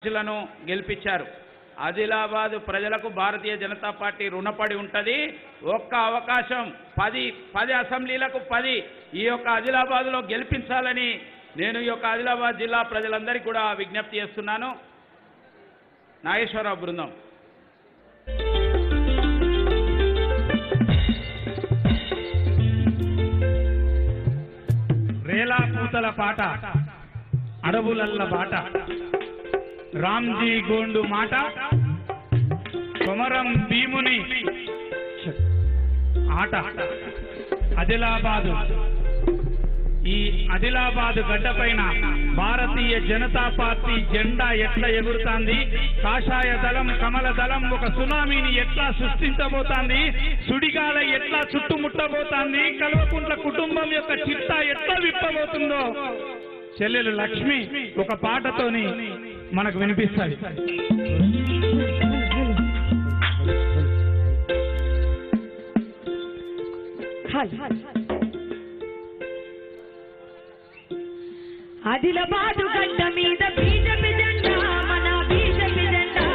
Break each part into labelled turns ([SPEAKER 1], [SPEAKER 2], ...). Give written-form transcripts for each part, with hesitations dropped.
[SPEAKER 1] లను గెలిపించారు. ఆదిలాబాద్ ప్రజలకు భారతీయ జనతా పార్టీ రుణపడి ఉంటది. ఒక్క అవకాశం 10 అసెంబ్లీలకు 10 ఈ యొక్క ఆదిలాబాద్లో గెలిపించాలని నేను ఈ యొక్క ఆదిలాబాద్ జిల్లా ప్రజలందరికీ కూడా విజ్ఞప్తి చేస్తున్నాను. నాగేశ్వరరావు బృందం.
[SPEAKER 2] రేలా పూతల పాట అడవులల్ల బాట రామ్జీ గోండు మాట కొమరం భీముని ఆట ఆదిలాబాదు. ఈ ఆదిలాబాదు గడ్డపైన భారతీయ జనతా పార్టీ జెండా ఎట్లా ఎగురుతాంది, కాషాయ దళం కమల దళం ఒక సునామీని ఎట్లా సృష్టించబోతాంది, సుడిగాల ఎట్లా చుట్టుముట్టబోతాంది, కల్వకుంట్ల కుటుంబం యొక్క చిట్టా ఎట్లా విప్పబోతుందో చెల్లెలు లక్ష్మి ఒక పాటతోని మనకు వినిపిస్తుంది.
[SPEAKER 3] ఆదిలాబాదు గడ్డ మీద బీజేపీ జెండా, మన బీజేపీ జెండా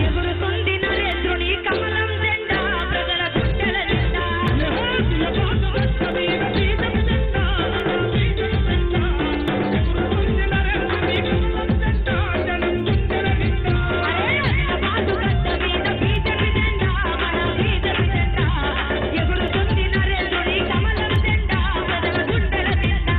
[SPEAKER 3] ఎగురుతుంది నరేంద్రుని కమలం జెండా, ప్రజల గుండెల జెండా. ఆదిలాబాదు గడ్డ మీద బీజేపీ జెండా, మన బీజేపీ జెండా ఎగురుతుంది నరేంద్రుని కమలం జెండా, జనం గుండెల జెండా. ఆదిలాబాదు గడ్డ మీద బీజేపీ జెండా, మన బీజేపీ జెండా ఎగురుతుంది నరేంద్రుని కమలం జెండా, ప్రజల గుండెల జెండా.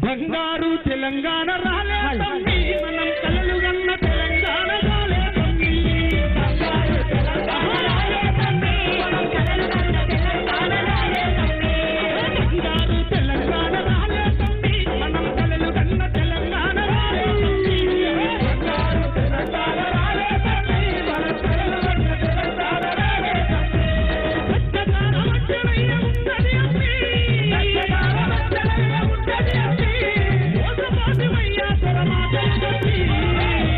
[SPEAKER 2] బంగారు తెలంగాణ రాలే తమ్మి మనం కలలు గన్న తెలంగాణ రాలే తమ్మి బంగారు తెలంగాణ రాలే తమ్మి మనం కలలు గన్న తెలంగాణ రాలే తమ్మి బంగారు తెలంగాణ రాలే తమ్మి మనం కలలు గన్న తెలంగాణ రాలే తమ్మి బంగారు తెలంగాణ రాలే తమ్మి మనం కలలు గన్న తెలంగాణ రాలే తమ్మి సత్యగాన వచ్చరయ్య ఉన్నది అమ్మి సత్యగాన వచ్చరయ్య ఉన్నది అమ్మి ఓసపాటి వయ్యా తరమాటలు తమ్మి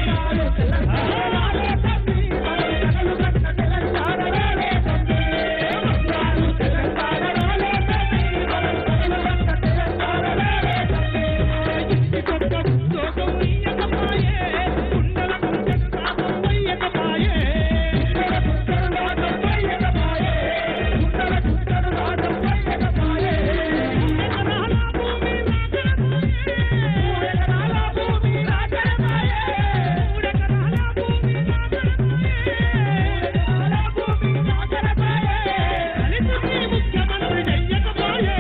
[SPEAKER 2] బంగారు తెలంగాణ రాలే తమ్మి మనం కలలు గన్న తెలంగాణ రాలే తమ్మి బంగారు తెలంగాణ రాలే తమ్మి మనం కలలు గన్న తెలంగాణ రాలే తమ్మి ఇంటి కొత్త ఉద్యోగం ఇయ్యకపాయే కుండల కుండల రాగం వయ్యకపాయే కుండల కుండల రాగం వయ్యకపాయే కుండల కుండల రాగం వయ్యకపాయే ఎకరాల భూమి రాజరపాయే మూడెకరాల భూమి రాజరపాయే మూడెకరాల భూమి రాజరపాయే కలిసి ముఖ్యమంత్రి చెయ్యకపాయే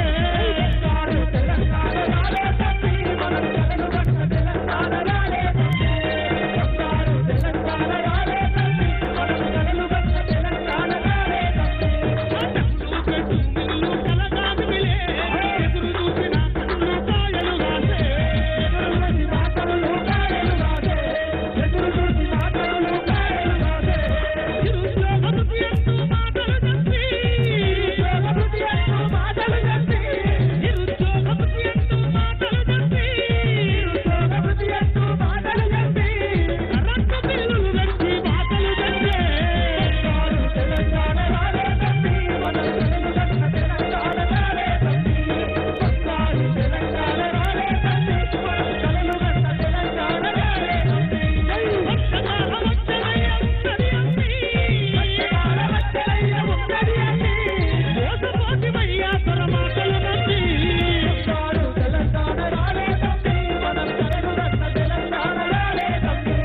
[SPEAKER 2] బంగారు తెలంగాణ రాలే తమ్మి మనం కలలు గన్న తెలంగాణ రాలే తమ్మి బంగారు తెలంగాణ రాలే తమ్మి మనం కలలు గన్న తెలంగాణ రాలే తమ్మి డబ్బులు పెట్టు మిల్లు కలగాదు మిలే ఎదురు చూసిన కళ్ళు కాయలు రాసే ఎదురు చూసిన కళ్ళు కాయలు రాసే ఎదురు చూసిన కళ్ళు కాయలు రాసే నిరుద్యోగ వృత్తి అంటూ మాటలు చెప్పి నిరుద్యోగ వృత్తి అంటూ మాటలు చెప్పి నిరుద్యోగ వృత్తి అంటూ మాటలు చెప్పి నిరుద్యోగ వృత్తి అంటూ మాటలు చెప్పి కరెంటు బిల్లులు పెంచి మాటలు చెప్పి బంగారు తెలంగాణ రాలే తమ్మి మనం కలలు గన్న తెలంగాణ రాలే తమ్మి బంగారు తెలంగాణ రాలే తమ్మి మనం కలలు గన్న తెలంగాణ రాలే తమ్మి సత్యగాన వచ్చరయ్య ఉన్నది అమ్మి సత్యగాన వచ్చరయ్య ఉన్నది అమ్మి ఓసపాటి వయ్యా తరమాటలు నమ్మి బంగారు తెలంగాణ రాలే తమ్మి మనం కలలు గన్న తెలంగాణ రాలే తమ్మి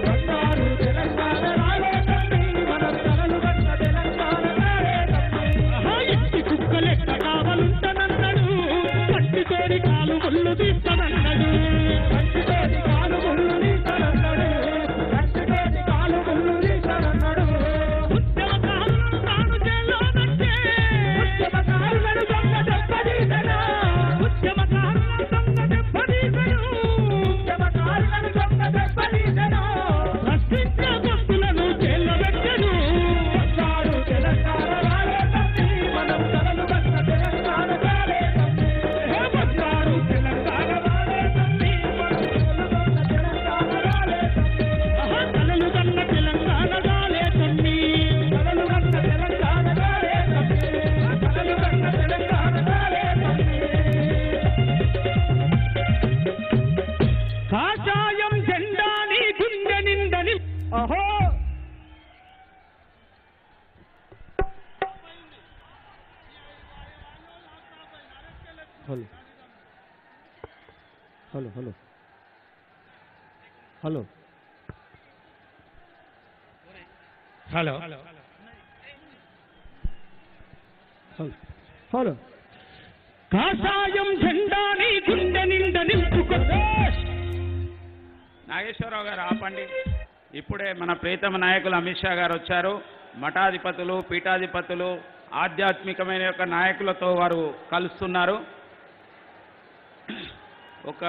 [SPEAKER 2] బంగారు తెలంగాణ రాలే తమ్మి మనం కలలు గన్న తెలంగాణ రాలే తమ్మి ఇంటి కుక్కలెక్క కావలుంటనన్నాడు కంటితోడి కాలు ముళ్ళు తీస్తానన్నాడు కంటితోడి కాలు ముళ్ళు తీస్తానన్నాడు కంటితోడి కాలు ముళ్ళు తీస్తానన్నాడు ఉద్యమకారులను తాను జైల్లోనంటే ఉద్యమకారులను దొంగ దెబ్బతీసెను ఉద్యమకారులను దొంగ దెబ్బతీసెను ఉద్యమకారులను దొంగ దెబ్బతీసెను ప్రశ్నించే భక్తులను జైల్లో పెట్టెను బంగారు తెలంగాణ రాలే తమ్మి మనం కలలు గన్న తెలంగాణ రాలే తమ్మి బంగారు తెలంగాణ రాలే తమ్మి మనం కలలు గన్న తెలంగాణ రాలే తమ్మి కలలు గన్న తెలంగాణ రాలే తమ్మి కలలు గన్న తెలంగాణ రాలే తమ్మి కాషాయం జెండా నీ గుండె నిండని అహో
[SPEAKER 4] hello hello hello hello
[SPEAKER 2] hello
[SPEAKER 4] hello hello
[SPEAKER 2] కాషాయం జెండా నీ గుండె నిండ నింపుకో
[SPEAKER 1] నాగేశ్వరరావు గారు ఆపండి. ఇప్పుడే మన ప్రీతమ నాయకులు అమిత్ షా గారు వచ్చారు. మఠాధిపతులు, పీఠాధిపతులు, ఆధ్యాత్మికమైన యొక్క నాయకులతో వారు కలుస్తున్నారు. ఒక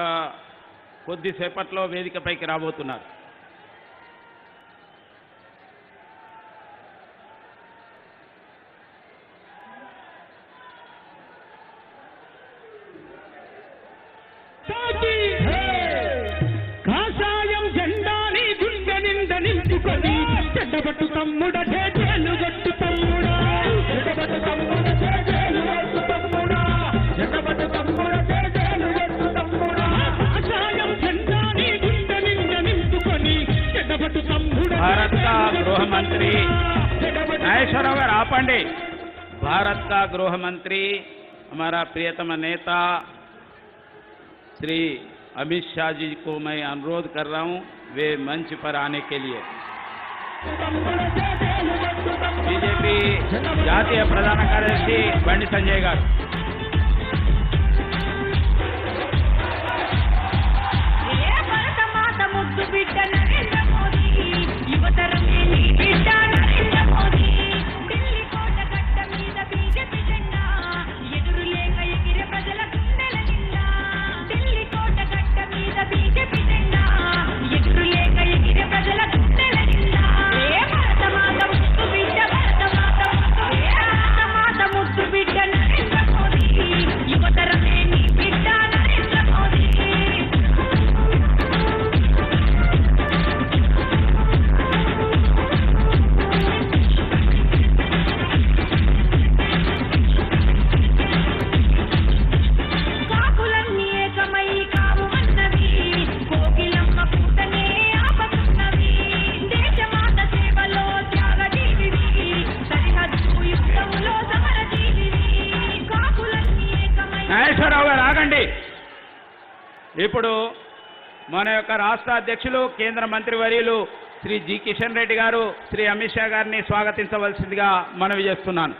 [SPEAKER 1] కొద్దిసేపట్లో వేదికపైకి రాబోతున్నారు.
[SPEAKER 2] కాషాయం జెండా నీ గుండె నిండ నింపుకొని చెడ్డబట్టు తమ్ముడ చేలు గట్టు తమ్ముడా చెడ్డబట్టు తమ్ముడ చేలు గట్టు తమ్ముడా చెడ్డబట్టు తమ్ముడ చేలు గట్టు తమ్ముడా కాషాయం జెండా నీ గుండె నిండ నింపుకొని చెడ్డబట్టు తమ్ముడ
[SPEAKER 1] భారత का गृह मंत्री नागेश्वरराव गाరు ఆపండి. भारत का गृह मंत्री हमारा प्रियतम नेता श्री अमित शाह जी को मैं अनुरोध कर रहा हूं वे मंच पर आने के लिए. बीजेपी జాతీయ ప్రధాన కార్యదర్శి బండి సంజయ్ గారు. ఇప్పుడు మన యొక్క రాష్ట్ర అధ్యక్షులు కేంద్ర మంత్రివర్యులు శ్రీ జి కిషన్ రెడ్డి గారు శ్రీ అమిత్ షా గారిని స్వాగతించవలసిందిగా మనవి చేస్తున్నాను.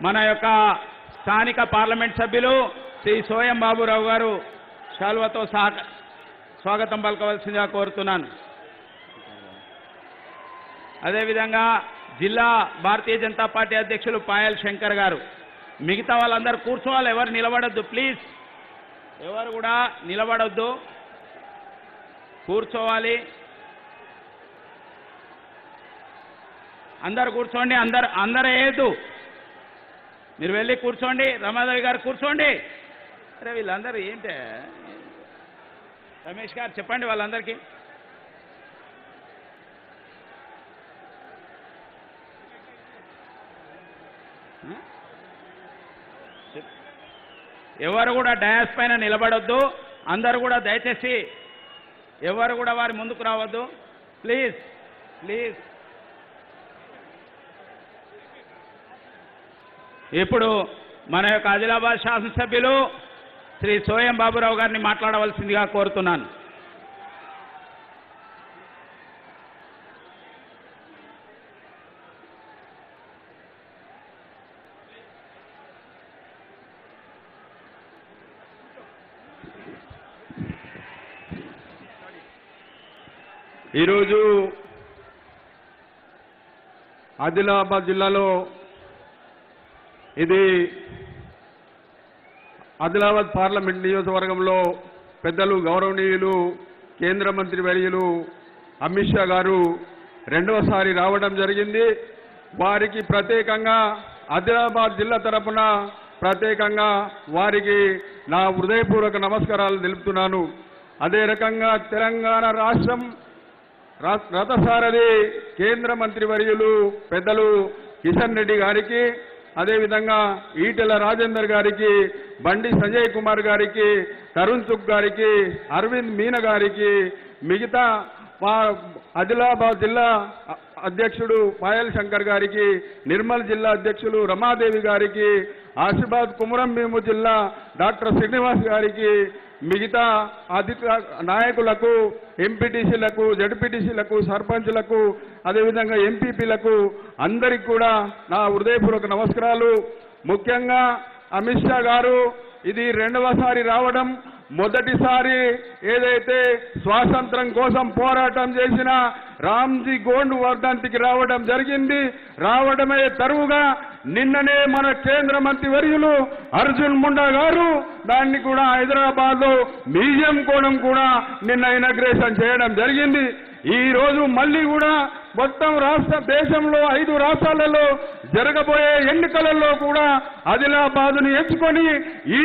[SPEAKER 1] మన యొక్క స్థానిక పార్లమెంట్ సభ్యులు శ్రీ సోయం బాబురావు గారు శాల్వతో స్వాగతం పలకవలసిందిగా కోరుతున్నాను. అదేవిధంగా జిల్లా భారతీయ జనతా పార్టీ అధ్యక్షులు పాయల్ శంకర్ గారు. మిగతా వాళ్ళందరూ కూర్చోవాలి, ఎవరు నిలబడొద్దు ప్లీజ్, ఎవరు కూడా నిలబడొద్దు, కూర్చోవాలి. అందరు కూర్చోండి, అందరూ వేయద్దు, మీరు వెళ్ళి కూర్చోండి. రమాదేవి గారు కూర్చోండి. అరే వీళ్ళందరూ ఏంటే, రమేష్ గారు చెప్పండి వాళ్ళందరికీ. ఎవరు కూడా డయాస్ పైన నిలబడొద్దు, అందరూ కూడా దయచేసి ఎవరు కూడా వారి ముందుకు రావద్దు ప్లీజ్ ప్లీజ్. ఇప్పుడు మన యొక్క ఆదిలాబాద్ శాసనసభ్యులు శ్రీ సోయం బాబురావు గారిని మాట్లాడవలసిందిగా కోరుతున్నాను.
[SPEAKER 4] ఈరోజు ఆదిలాబాద్ జిల్లాలో ఇది ఆదిలాబాద్ పార్లమెంట్ నియోజకవర్గంలో పెద్దలు గౌరవనీయులు కేంద్ర మంత్రి వర్యులు అమిత్ షా గారు రెండవసారి రావడం జరిగింది. వారికి ప్రత్యేకంగా ఆదిలాబాద్ జిల్లా తరపున ప్రత్యేకంగా వారికి నా హృదయపూర్వక నమస్కారాలు తెలుపుతున్నాను. అదే రకంగా తెలంగాణ రాష్ట్రం రథసారథి కేంద్ర మంత్రి వర్యులు పెద్దలు కిషన్ రెడ్డి గారికి, అదేవిధంగా ఈటెల రాజేందర్ గారికి, బండి సంజయ్ కుమార్ గారికి, తరుణ్ చుక్ గారికి, అరవింద్ మీన గారికి, మిగతా ఆదిలాబాద్ జిల్లా అధ్యక్షుడు పాయల్ శంకర్ గారికి, నిర్మల్ జిల్లా అధ్యక్షులు రమాదేవి గారికి, ఆసిఫాబాద్ కుమరం భీము జిల్లా డాక్టర్ శ్రీనివాస్ గారికి, మిగతా నాయకులకు, ఎంపీటీసీలకు, జడ్పీటీసీలకు, సర్పంచ్లకు, అదేవిధంగా ఎంపీపీలకు అందరికీ కూడా నా హృదయపూర్వక నమస్కారాలు. ముఖ్యంగా అమిత్ షా గారు ఇది రెండవసారి రావడం, మొదటిసారి ఏదైతే స్వాతంత్రం కోసం పోరాటం చేసిన రామ్జీ గోండ్ వర్ధంతికి రావడం జరిగింది. రావడమే తరువుగా నిన్ననే మన కేంద్ర మంత్రి వర్యులు అర్జున్ ముండా గారు దాన్ని కూడా హైదరాబాద్ లో మ్యూజియం కోణం కూడా నిన్న ఇనాగ్రేషన్ చేయడం జరిగింది. ఈ రోజు మళ్ళీ కూడా మొత్తం దేశంలో 5 రాష్ట్రాలలో జరగబోయే ఎన్నికలలో కూడా ఆదిలాబాద్ను ఎంచుకొని ఈ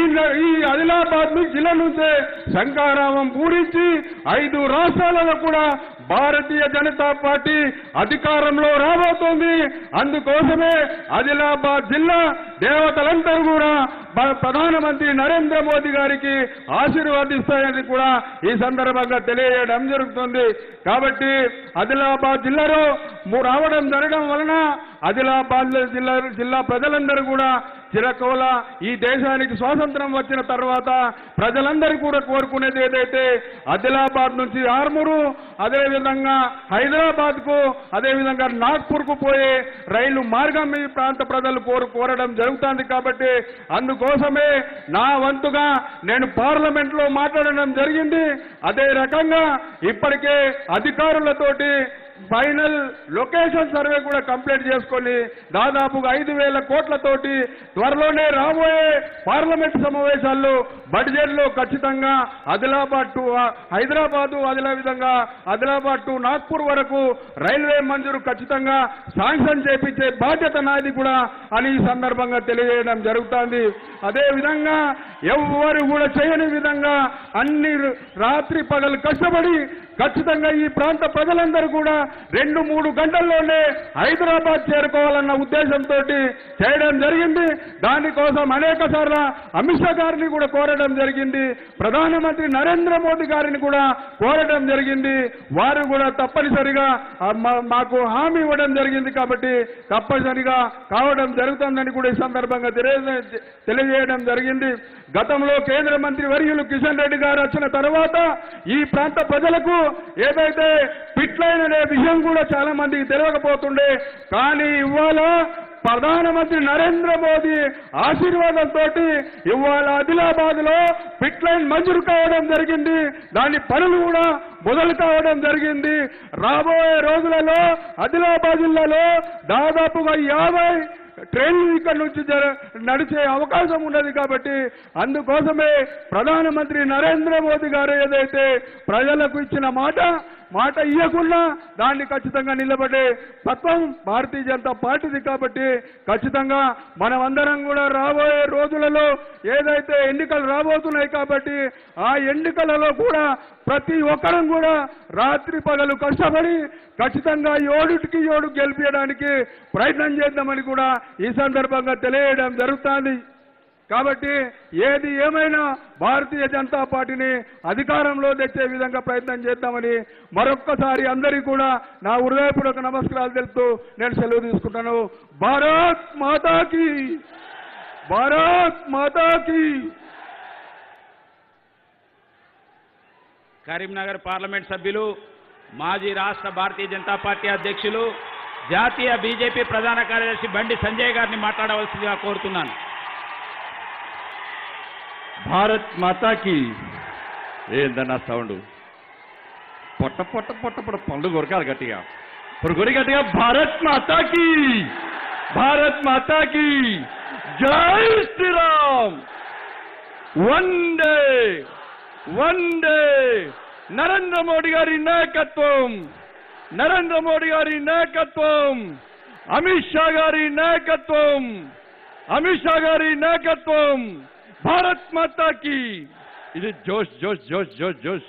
[SPEAKER 4] ఆదిలాబాద్ జిల్లా నుంచే శంఖారావం పూరించి 5 రాష్ట్రాలలో కూడా భారతీయ జనతా పార్టీ అధికారంలో రాబోతోంది. అందుకోసమే ఆదిలాబాద్ జిల్లా దేవతలందరూ కూడా ప్రధానమంత్రి నరేంద్ర మోదీ గారికి ఆశీర్వాదిస్తాయని కూడా ఈ సందర్భంగా తెలియజేయడం జరుగుతుంది. కాబట్టి ఆదిలాబాద్ జిల్లాలో రావడం జరగడం వలన ఆదిలాబాద్ జిల్లా ప్రజలందరూ కూడా చిరకోల ఈ దేశానికి స్వాతంత్రం వచ్చిన తర్వాత ప్రజలందరూ కూడా కోరుకునేది ఏదైతే ఆదిలాబాద్ నుంచి ఆర్మూరు, అదేవిధంగా హైదరాబాద్ కు, అదేవిధంగా నాగ్పూర్ కు పోయే రైలు మార్గం ఈ ప్రాంత ప్రజలు కోరడం జరుగుతుంది. కాబట్టి అందుకోసమే నా వంతుగా నేను పార్లమెంట్ లో మాట్లాడడం జరిగింది. అదే రకంగా ఇప్పటికే అధికారులతోటి ఫైనల్ లొకేషన్ సర్వే కూడా కంప్లీట్ చేసుకొని దాదాపుగా 5,000 కోట్లతోటి త్వరలోనే రాబోయే పార్లమెంట్ సమావేశాల్లో బడ్జెట్ లో ఖచ్చితంగా ఆదిలాబాద్ టు హైదరాబాదు, అదేవిధంగా ఆదిలాబాద్ టు నాగ్పూర్ వరకు రైల్వే మంజూరు ఖచ్చితంగా శాంక్షన్ చేపించే బాధ్యత నాది కూడా అని ఈ సందర్భంగా తెలియజేయడం జరుగుతుంది. అదేవిధంగా ఎవరు కూడా చేయని విధంగా అన్ని రాత్రి పగలు కష్టపడి ఖచ్చితంగా ఈ ప్రాంత ప్రజలందరూ కూడా 2-3 గంటల్లోనే హైదరాబాద్ చేరుకోవాలన్న ఉద్దేశంతో చేయడం జరిగింది. దానికోసం అనేక సార్లు అమిత్ షా గారిని కూడా కోరడం జరిగింది, ప్రధానమంత్రి నరేంద్ర మోదీ గారిని కూడా కోరడం జరిగింది. వారు కూడా తప్పనిసరిగా మాకు హామీ ఇవ్వడం జరిగింది కాబట్టి తప్పనిసరిగా కావడం జరుగుతుందని కూడా ఈ సందర్భంగా తెలియజేయడం జరిగింది. గతంలో కేంద్ర మంత్రి వర్యులు కిషన్ రెడ్డి గారు వచ్చిన తర్వాత ఈ ప్రాంత ప్రజలకు ఏదైతే పిట్ లైన్ అనే విషయం కూడా చాలా మందికి తెలియకపోతుండే, కానీ ఇవాళ ప్రధానమంత్రి నరేంద్ర మోదీ ఆశీర్వాదంతో ఇవాళ ఆదిలాబాద్ లో పిట్ లైన్ మంజూరు కావడం జరిగింది. దాని పనులు కూడా మొదలు కావడం జరిగింది. రాబోయే రోజులలో ఆదిలాబాద్ జిల్లాలో దాదాపుగా 50 ట్రైన్లు ఇక్కడ నుంచి నడిచే అవకాశం ఉన్నది. కాబట్టి అందుకోసమే ప్రధానమంత్రి నరేంద్ర మోదీ గారు ఏదైతే ప్రజలకు ఇచ్చిన మాట ఇవ్వకుండా దాన్ని ఖచ్చితంగా నిలబడే తత్వం భారతీయ జనతా పార్టీది. కాబట్టి ఖచ్చితంగా మనమందరం కూడా రాబోయే రోజులలో ఏదైతే ఎన్నికలు రాబోతున్నాయి కాబట్టి ఆ ఎన్నికలలో కూడా ప్రతి ఒక్కరం కూడా రాత్రి పగలు కష్టపడి ఖచ్చితంగా 7కి 7 గెలిపించడానికి ప్రయత్నం చేద్దామని కూడా ఈ సందర్భంగా తెలియజేయడం జరుగుతుంది. కాబట్టి ఏది ఏమైనా భారతీయ జనతా పార్టీని అధికారంలో తెచ్చే విధంగా ప్రయత్నం చేద్దామని మరొక్కసారి అందరికీ కూడా నా హృదయపూర్వక నమస్కారాలు తెలుపుతూ నేను సెలవు తీసుకుంటాను. భారత్ మాతాకి, భారత్ మాతాకి.
[SPEAKER 1] కరీంనగర్ పార్లమెంట్ సభ్యులు, మాజీ రాష్ట్ర భారతీయ జనతా పార్టీ అధ్యక్షులు, జాతీయ బీజేపీ ప్రధాన కార్యదర్శి బండి సంజయ్ గారిని మాట్లాడవలసిందిగా కోరుతున్నాను.
[SPEAKER 5] భారత్ మాతాకి. ఏందన్నా సౌండ్? పొట్ట పొట్ట పొట్ట పొట్ట పండు కొరకాలి గట్టిగా, ఇప్పుడు కొరి గట్టిగా. భారత్ మాతాకి, భారత్ మాతాకి జై శ్రీరామ్. వందే వందే నరేంద్ర మోడీ గారి నాయకత్వం, నరేంద్ర మోడీ గారి నాయకత్వం, అమిత్ షా గారి నాయకత్వం, అమిత్ షా గారి నాయకత్వం. భారత్ మాతాకి. ఇది జోష్ జోష్ జోష్ జోష్ జోష్.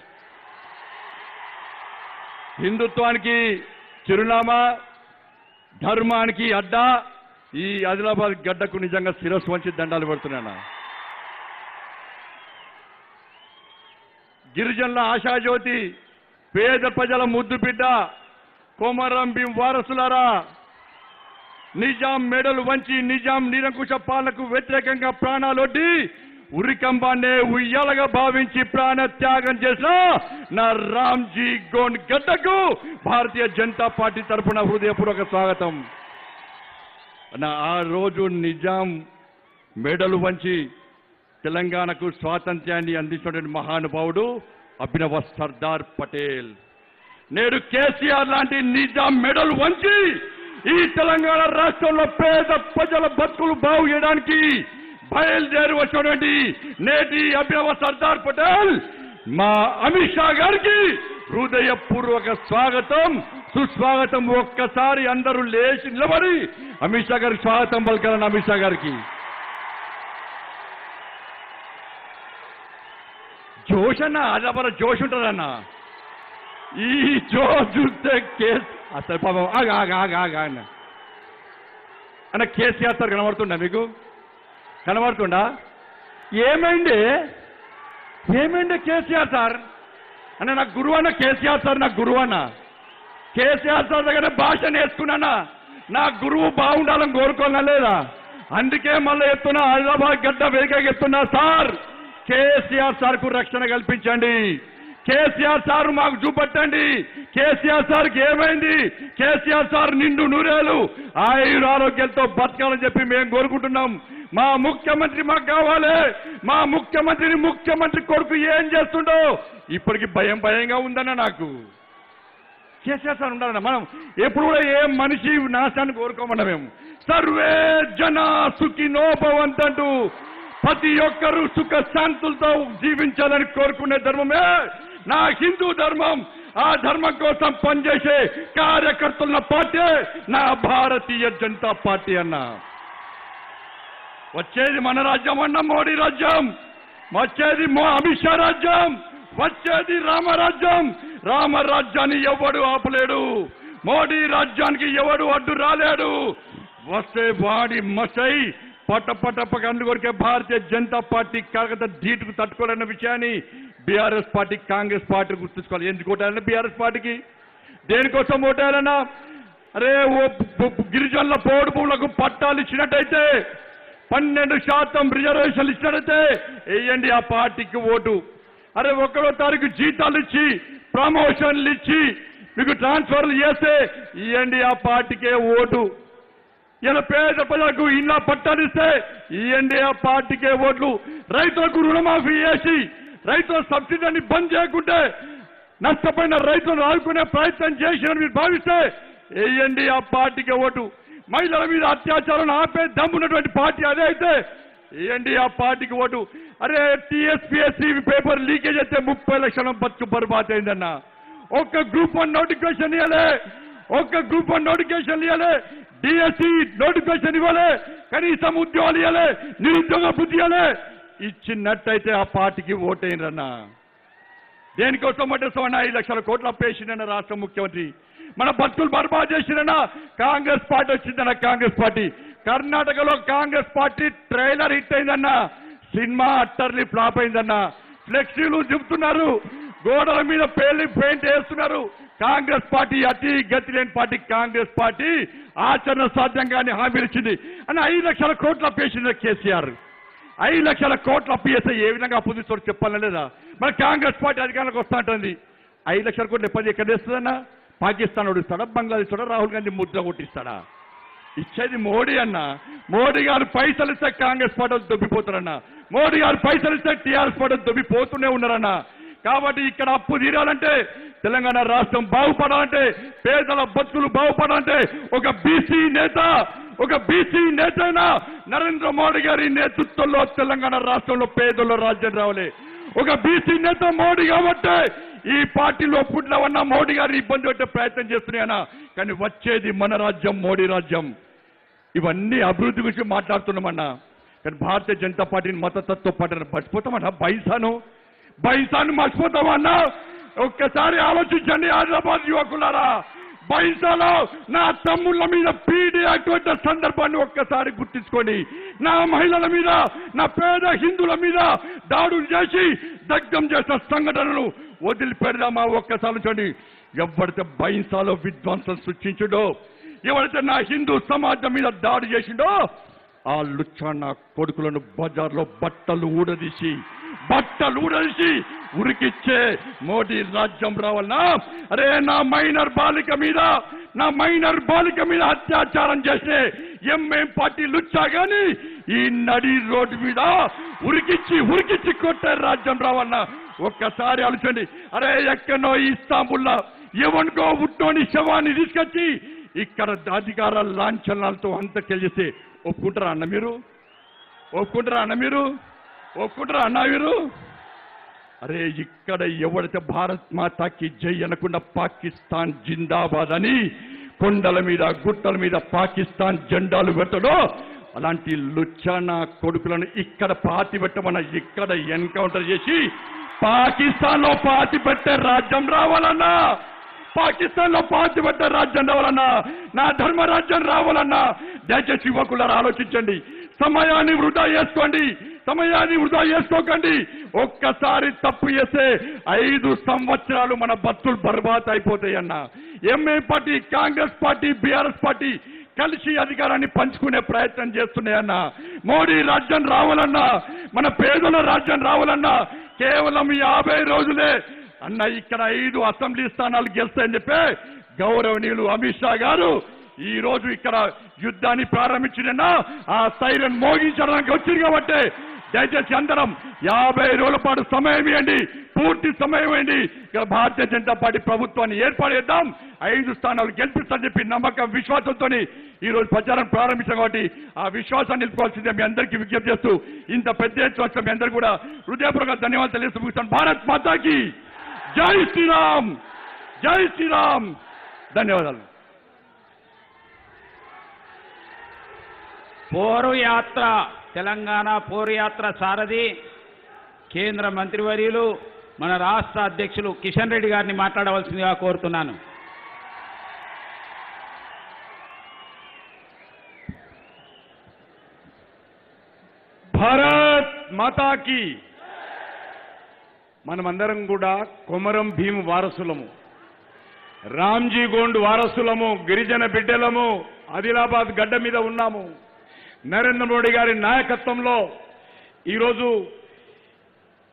[SPEAKER 5] హిందుత్వానికి చిరునామా, ధర్మానికి అడ్డా ఈ ఆదిలాబాద్ గడ్డకు నిజంగా శిరస్సు వంచి దండాలు పెడుతున్నాను. గిరిజనుల ఆశాజ్యోతి, పేద ప్రజల ముద్దు బిడ్డ, కొమరం భీం వారసులారా, నిజాం మెడలు వంచి నిజాం నిరంకుశ పాలనకు వ్యతిరేకంగా ప్రాణాలొడ్డి ఉరికంబాన్నే ఉయ్యాలగా భావించి ప్రాణ త్యాగం చేసిన నా రామ్జీ గోండ్ గడ్డకు భారతీయ జనతా పార్టీ తరఫున హృదయపూర్వక స్వాగతం. ఆ రోజు నిజాం మెడలు వంచి తెలంగాణకు స్వాతంత్ర్యాన్ని అందించినటువంటి మహానుభావుడు అభినవ సర్దార్ పటేల్. నేడు కేసీఆర్ లాంటి నిజాం మెడలు వంచి ఈ తెలంగాణ రాష్ట్రంలో పేద ప్రజల బతుకులు బాగు చేయడానికి బయలుదేరి వచ్చినటువంటి నేటి అభినవ సర్దార్ పటేల్ మా అమిత్ షా గారికి హృదయపూర్వక స్వాగతం, సుస్వాగతం. ఒక్కసారి అందరూ లేచి నిలబడి అమిత్ షా గారికి స్వాగతం పలకాలని. అమిత్ షా గారికి జోష్ అన్న, అదబర జోష్ ఉంటుందన్న. ఈ జోష్ చూస్తే కేసు అసలు పాపం ఆగా అన్న. కేసీఆర్ సార్ కనబడుతుండా మీకు? కనబడుతుండా? ఏమైంది కేసీఆర్ సార్ అన్న? నాకు గురువు అన్న కేసీఆర్ సార్, నాకు గురువు అన్న. కేసీఆర్ సార్ దగ్గర భాష నేర్చుకున్నానా, నా గురువు బాగుండాలని కోరుకోనా లేదా? అందుకే మళ్ళీ చెప్తున్నా, హైదరాబాద్ గడ్డ వేగంగా చెప్తున్నా, సార్ కేసీఆర్ సార్ కు రక్షణ కల్పించండి. కేసీఆర్ సార్ మాకు చూపట్టండి. కేసీఆర్ సార్కి ఏమైంది? కేసీఆర్ సార్ నిండు నూరేలు ఆయురారోగ్యాలతో బతకాలని చెప్పి మేము కోరుకుంటున్నాం. మా ముఖ్యమంత్రి మాకు కావాలి. మా ముఖ్యమంత్రి కొడుకు ఏం చేస్తుండో ఇప్పటికి భయంగా ఉందన్న నాకు. కేసీఆర్ సార్ ఉండాలన్న. మనం ఎప్పుడు కూడా ఏ మనిషి నాశాన్ని కోరుకోమన్నా మేము. సర్వే జన సుఖినో భవంతు, ప్రతి ఒక్కరూ సుఖ శాంతులతో జీవించాలని కోరుకునే ధర్మమే నా హిందూ ధర్మం. ఆ ధర్మం కోసం పనిచేసే కార్యకర్తల పార్టీ నా భారతీయ జనతా పార్టీ అన్న. వచ్చేది మన రాజ్యం అన్న, మోడీ రాజ్యం. వచ్చేది అమిత్ షా రాజ్యం. వచ్చేది రామరాజ్యం. రామరాజ్యాన్ని ఎవడు ఆపలేడు, మోడీ రాజ్యానికి ఎవడు అడ్డు రాలేడు. వస్తే వాడి మసై పట్టపట్టప అందుకొరికే భారతీయ జనతా పార్టీ కాకత ధీటుకు తట్టుకోలేని విషయాన్ని బీఆర్ఎస్ పార్టీ కాంగ్రెస్ పార్టీ గుర్తుంచుకోవాలి. ఎందుకు ఓటాలన్నా బీఆర్ఎస్ పార్టీకి? దేనికోసం ఓటాలన్నా? అరే గిరిజనుల పోడు భూములకు పట్టాలు ఇచ్చినట్టయితే 12% రిజర్వేషన్లు ఇచ్చినట్టయితే వేయండి ఆ పార్టీకి ఓటు. అరే 1వ తారీఖు జీతాలు ఇచ్చి ప్రమోషన్లు ఇచ్చి మీకు ట్రాన్స్ఫర్లు చేస్తే ఇవ్వండి ఆ పార్టీకే ఓటు. ఇలా పేద ప్రజలకు ఇళ్ళ పట్టాలు ఇస్తే ఇవ్వండి ఆ పార్టీకే ఓట్లు. రైతులకు రుణమాఫీ చేసి రైతుల సబ్సిడీని బంద్ చేయకుంటే నష్టపోయిన రైతులను ఆదుకునే ప్రయత్నం చేసిన మీరు భావిస్తే వేయండి ఆ పార్టీకి ఓటు. మహిళల మీద అత్యాచారం ఆపే దమ్మున్నటువంటి పార్టీ అదే అయితే వేయండి ఆ పార్టీకి ఓటు. అరే టీఎస్పీఎస్సీ పేపర్ లీకేజ్ అయితే 30 లక్షల బతుకు బర్బాద్ అయిందన్న. ఒక్క గ్రూప్ 1 నోటిఫికేషన్ ఇవ్వలే, ఒక్క గ్రూప్ 1 నోటిఫికేషన్ ఇవ్వలే, డిఎస్సి నోటిఫికేషన్ ఇవ్వలే, కనీసం ఉద్యోగాలు ఇవ్వలే, నిరుద్యోగ బుద్ధి ఇవ్వలే. ఇచ్చినట్టయితే ఆ పార్టీకి ఓటైనరన్నా. దేనికోసం ఓటేస్తామన్నా? 5 లక్షల కోట్లు అప్పేసిందన్న రాష్ట్ర ముఖ్యమంత్రి. మన బతుకులు బర్బాద్ చేసిందన్నా కాంగ్రెస్ పార్టీ వచ్చిందన్న. కాంగ్రెస్ పార్టీ కర్ణాటకలో కాంగ్రెస్ పార్టీ ట్రైలర్ హిట్ అయిందన్న, సినిమా అట్టర్లీ ఫ్లాప్ అయిందన్న. ఫ్లెక్సీలు చెబుతున్నారు, గోడల మీద పెయింట్ వేస్తున్నారు. కాంగ్రెస్ పార్టీ అతి గతి లేని పార్టీ కాంగ్రెస్ పార్టీ ఆచరణ సాధ్యంగానే హామీలు ఇచ్చింది అని 5 లక్షల కోట్లు అప్పేసింది కేసీఆర్. 5 లక్షల కోట్లు అప్పు చేస్తే ఏ విధంగా అప్పు తీసుకోవడం చెప్పాలని లేదా? మన కాంగ్రెస్ పార్టీ అధికారంలోకి వస్తా ఉంటుంది. 5 లక్షల కోట్లు ఎప్పటి ఎక్కడ వేస్తుందన్నా? పాకిస్తాన్ ఓడిస్తాడా, బంగ్లాదేశ్ కూడా రాహుల్ గాంధీ ముద్ర కొట్టిస్తాడా? ఇచ్చేది మోడీ అన్న. మోడీ గారు పైసలు ఇస్తే కాంగ్రెస్ పార్టీ దొబ్బిపోతారన్న, మోడీ గారు పైసలు ఇస్తే టీఆర్ఎస్ పార్టీ దొబ్బిపోతూనే ఉన్నారన్న. కాబట్టి ఇక్కడ అప్పు తీరాలంటే, తెలంగాణ రాష్ట్రం బాగుపడాలంటే, పేదల బతుకులు బాగుపడాలంటే ఒక బీసీ నేత అయినా నరేంద్ర మోడీ గారి నేతృత్వంలో తెలంగాణ రాష్ట్రంలో పేదల్లో రాజ్యం రావాలి. ఒక బీసీ నేత మోడీ కాబట్టి ఈ పార్టీలో పుట్టినవన్నా మోడీ గారిని ఇబ్బంది పెట్టే ప్రయత్నం చేస్తున్నాయన్నా. కానీ వచ్చేది మన రాజ్యం, మోడీ రాజ్యం. ఇవన్నీ అభివృద్ధి గురించి మాట్లాడుతున్నామన్నా. కానీ భారతీయ జనతా పార్టీని మతతత్వ పార్టీని మర్చిపోతామన్నా. బైసాను మర్చిపోతామన్నా. ఒక్కసారి ఆలోచించండి ఆదిలాబాద్ యువకులారా. బైసాలో నా తమ్ముళ్ళ మీద పీడీ అటువంటి సందర్భాన్ని ఒక్కసారి గుర్తించుకోండి. నా మహిళల మీద, నా పేద హిందువుల మీద దాడులు చేసి దగ్ధం చేసిన సంఘటనలు వదిలిపెడదామా? ఒక్కసారి చూడండి. ఎవరైతే బైసాలో విధ్వంసం సృష్టించుడో, ఎవరైతే నా హిందూ సమాజం మీద దాడి చేసిండో ఆ లుచ్చాన్న కొడుకులను బజార్లో బట్టలు ఊడదీసి ఉరికిచ్చే మోడీ రాజ్యం రావాలన్నా? అరే నా మైనర్ బాలిక మీద అత్యాచారం చేసే ఎంఎం పార్టీ లుచ్చా గాని ఈ నడి రోడ్డు మీద ఉరికిచ్చి కొట్టే రాజ్యం రావాలన్నా? ఒక్కసారి ఆలోచండి. అరే ఎక్కడో ఇస్తాంబుల్లో ఎవరికో ఉట్టోని శవాన్ని తీసుకొచ్చి ఇక్కడ అధికార లాంఛనాలతో అంతకెళ్ళిస్తే ఒప్పుకుంటారా అన్న మీరు? అరే ఇక్కడ ఎవరైతే భారత్ మాతాకి జై అనకుండా పాకిస్తాన్ జిందాబాద్ అని కొండల మీద గుట్టల మీద పాకిస్తాన్ జెండాలు పెట్టడో అలాంటి లుచ్చానా కొడుకులను ఇక్కడ పాతి పెట్టమన్న, ఇక్కడ ఎన్కౌంటర్ చేసి పాకిస్తాన్లో పాతి పెట్టే రాజ్యం రావాలన్నా, నా ధర్మరాజ్యం రావాలన్నా దయచేసి యువకులారా ఆలోచించండి. సమయాన్ని వృధా చేసుకోకండి. ఒక్కసారి తప్పు చేస్తే 5 సంవత్సరాలు మన బతుకులు బర్బాద్ అయిపోతాయన్నా. ఎంఏ party, Congress party, BRS party కలిసి అధికారాన్ని పంచుకునే ప్రయత్నం చేస్తున్నాయన్నా. మోడీ రాజ్యం రావాలన్నా, మన పేదల రాజ్యం రావాలన్నా కేవలం 50 రోజులే అన్న. ఇక్కడ 5 అసెంబ్లీ స్థానాలు గెలుస్తాయని చెప్పి గౌరవనీయులు అమిత్ షా గారు ఈ రోజు ఇక్కడ యుద్ధాన్ని ప్రారంభించిన ఆ సైరన్ మోగించడానికి వచ్చింది. కాబట్టి దయచేసి అందరం 50 రోజుల పాటు సమయం ఇవ్వండి, పూర్తి సమయం ఇవ్వండి. ఇక్కడ భారతీయ జనతా పార్టీ ప్రభుత్వాన్ని ఏర్పాటు చేద్దాం, 5 స్థానాలు గెలిపిస్తామని చెప్పి నమ్మకం, విశ్వాసంతో ఈ రోజు ప్రచారం ప్రారంభించాం. కాబట్టి ఆ విశ్వాసాన్ని నిలుపుకోవాల్సిందే మీ అందరికీ విజ్ఞప్తి చేస్తూ ఇంత పెద్ద ఎత్తున మీ అందరూ కూడా హృదయపూర్వక ధన్యవాదాలు తెలియజేస్తూ ముగిస్తాను. భారత్ మాతాకి జై శ్రీరామ్, జై శ్రీరామ్. ధన్యవాదాలు.
[SPEAKER 1] పోరు యాత్ర, తెలంగాణ పోరు యాత్ర సారథి కేంద్ర మంత్రివర్యులు మన రాష్ట్ర అధ్యక్షులు కిషన్ రెడ్డి గారిని మాట్లాడవలసిందిగా కోరుతున్నాను.
[SPEAKER 5] భారత్ మాతాకి. మనమందరం కూడా కొమరం భీం వారసులము, రామ్జీ గోండ్ వారసులము, గిరిజన బిడ్డలము, ఆదిలాబాద్ గడ్డ మీద ఉన్నాము. నరేంద్ర మోడీ గారి నాయకత్వంలో ఈరోజు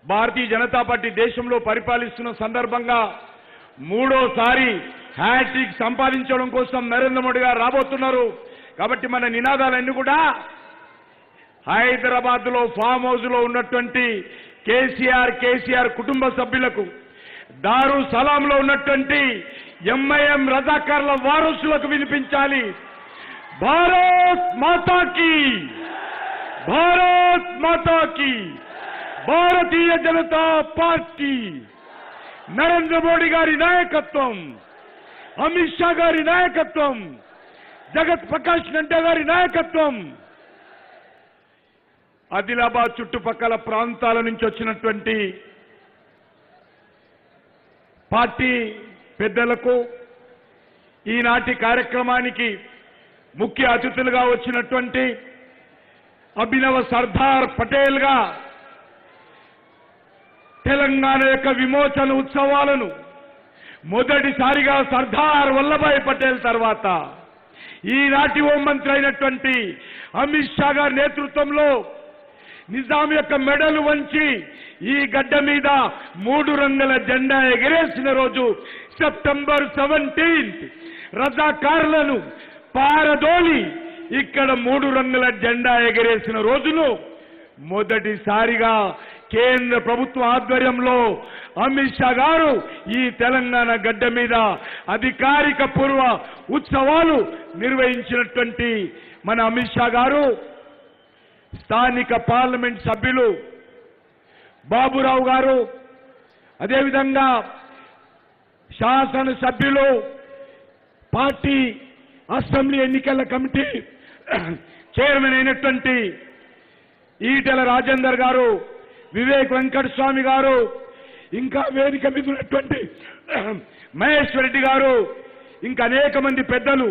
[SPEAKER 5] భారతీయ జనతా పార్టీ దేశంలో పరిపాలిస్తున్న సందర్భంగా మూడోసారి హ్యాట్రిక్ సంపాదించడం కోసం నరేంద్ర మోడీ గారు రాబోతున్నారు. కాబట్టి మన నినాదాలన్నీ కూడా హైదరాబాద్ లో ఫామ్ హౌస్ లో ఉన్నటువంటి కేసీఆర్ కుటుంబ సభ్యులకు, దారు సలాంలో ఉన్నటువంటి ఎంఐఎం రజాకార్ల వారసులకు వినిపించాలి. భారత్ మాతాకి, భారత్ మాతాకి, భారతీయ జనతా పార్టీ, నరేంద్ర మోడీ గారి నాయకత్వం, అమిత్ షా గారి నాయకత్వం, జగత్ ప్రకాష్ నడ్డా గారి నాయకత్వం, ఆదిలాబాద్ చుట్టుపక్కల ప్రాంతాల నుంచి వచ్చినటువంటి పార్టీ పెద్దలకు, ఈనాటి కార్యక్రమానికి ముఖ్య అతిథులుగా వచ్చినటువంటి అభినవ సర్దార్ పటేల్ గా తెలంగాణ యొక్క విమోచన ఉత్సవాలను మొదటిసారిగా సర్దార్ వల్లభాయ్ పటేల్ తర్వాత ఈనాటి హోంమంత్రి అయినటువంటి అమిత్ షా గారి నేతృత్వంలో నిజాం యొక్క మెడలు వంచి ఈ గడ్డ మీద 3 రంగుల జెండా ఎగిరేసిన రోజు సెప్టెంబర్ 17 రజాకారులను పారదోలి ఇక్కడ 3 రంగుల జెండా ఎగిరేసిన రోజును మొదటిసారిగా కేంద్ర ప్రభుత్వ ఆధ్వర్యంలో అమిత్ షా గారు ఈ తెలంగాణ గడ్డ మీద అధికారిక పూర్వ ఉత్సవాలు నిర్వహించినటువంటి మన అమిత్ షా గారు స్థానిక పార్లమెంట్ సభ్యులు బాబురావు గారు, అదేవిధంగా శాసన సభ్యులు, పార్టీ అసెంబ్లీ ఎన్నికల కమిటీ చైర్మన్ అయినటువంటి ఈటెల రాజేందర్ గారు, వివేక్ వెంకటస్వామి గారు, ఇంకా వేదిక మీద ఉన్నటువంటి మహేశ్వర్ రెడ్డి గారు, ఇంకా అనేక మంది పెద్దలు,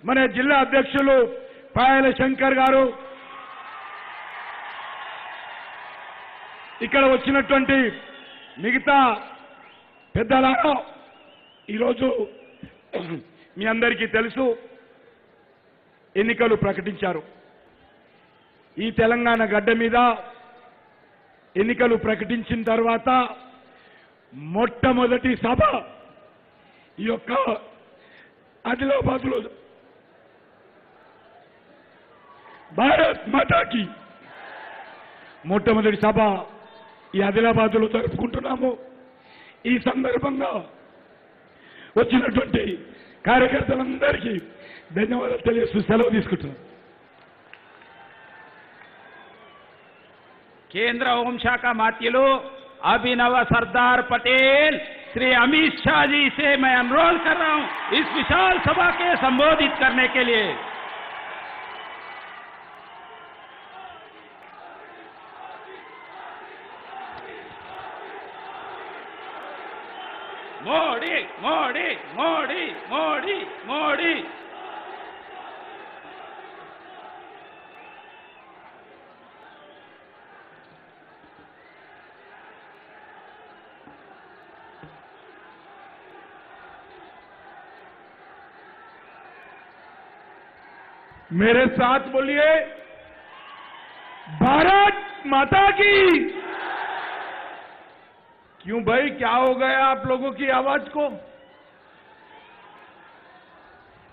[SPEAKER 5] మన జిల్లా అధ్యక్షులు పాయల శంకర్ గారు, ఇక్కడ వచ్చినటువంటి మిగతా పెద్దలారా, ఈరోజు మీ అందరికీ తెలుసు ఎన్నికలు ప్రకటించారు. ఈ తెలంగాణ గడ్డ మీద ఎన్నికలు ప్రకటించిన తర్వాత మొట్టమొదటి సభ ఈ యొక్క ఆదిలాబాద్లో భారత్ మాతాకి మొట్టమొదటి సభ ఈ ఆదిలాబాద్లో జరుపుకుంటున్నాము. ఈ సందర్భంగా వచ్చినటువంటి కార్యకర్తలందరికీ ధన్యవాదాలు తెలియజేస్తూ సెలవు తీసుకుంటున్నాను.
[SPEAKER 1] కేంద్ర హోంశాఖ మాత్యులు अभिनव सरदार पटेल श्री अमित शाह जी से मैं अनुरोध कर रहा हूं इस विशाल सभा के संबोधित करने के लिए। मोदी मोदी मोदी मोदी मोदी
[SPEAKER 5] मेरे साथ बोलिए भारत माता की। क्यों भाई, क्या हो गया आप लोगों की आवाज को?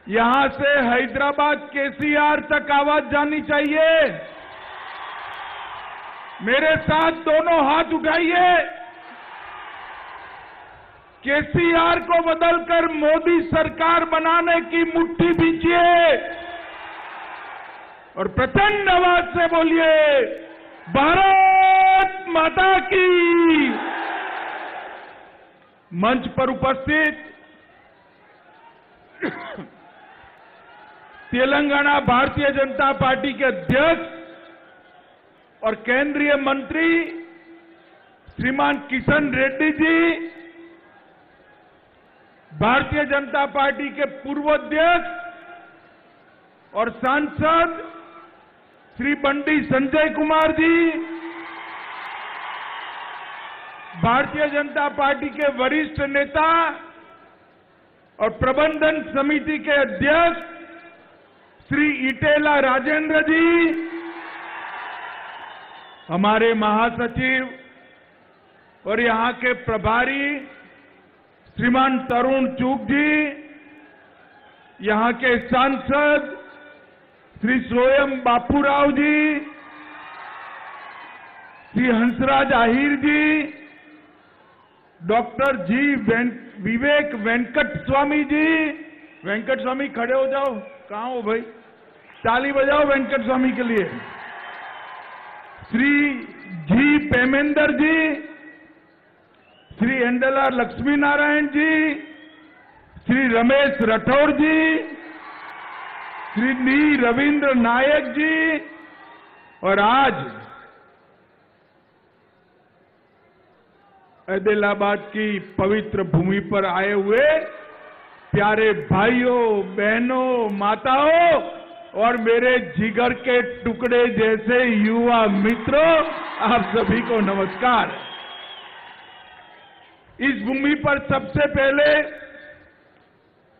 [SPEAKER 5] यहां से हैदराबाद केसीआर तक आवाज जानी चाहिए। मेरे साथ दोनों हाथ उठाइए। केसीआर को बदलकर मोदी सरकार बनाने की मुट्ठी बींचिए और प्रचंड आवाज से बोलिए भारत माता की। मंच पर उपस्थित तेलंगाना भारतीय जनता पार्टी के अध्यक्ष और केंद्रीय मंत्री
[SPEAKER 6] श्रीमान किशन रेड्डी जी, भारतीय जनता पार्टी के पूर्व अध्यक्ष और सांसद श्री बंडी संजय कुमार जी, भारतीय जनता पार्टी के वरिष्ठ नेता और प्रबंधन समिति के अध्यक्ष श्री इटेला राजेंद्र जी, हमारे महासचिव और यहां के प्रभारी श्रीमान तरुण चूक जी, यहां के सांसद श्री स्वयं बापूराव जी, श्री हंसराज आहिर जी, डॉक्टर जी विवेक वेंकट स्वामी जी, वेंकट स्वामी खड़े हो जाओ, कहां हो भाई, ताली बजाओ वेंकट स्वामी के लिए, श्री जी पेमेंदर जी, श्री एंडलार लक्ष्मी नारायण जी, श्री रमेश राठौर जी, श्री नी रविंद्र नायक जी, और आज आदिलाबाद की पवित्र भूमि पर आए हुए प्यारे भाइयों, बहनों, माताओं और मेरे जिगर के टुकड़े जैसे युवा मित्रों, आप सभी को नमस्कार। इस भूमि पर सबसे पहले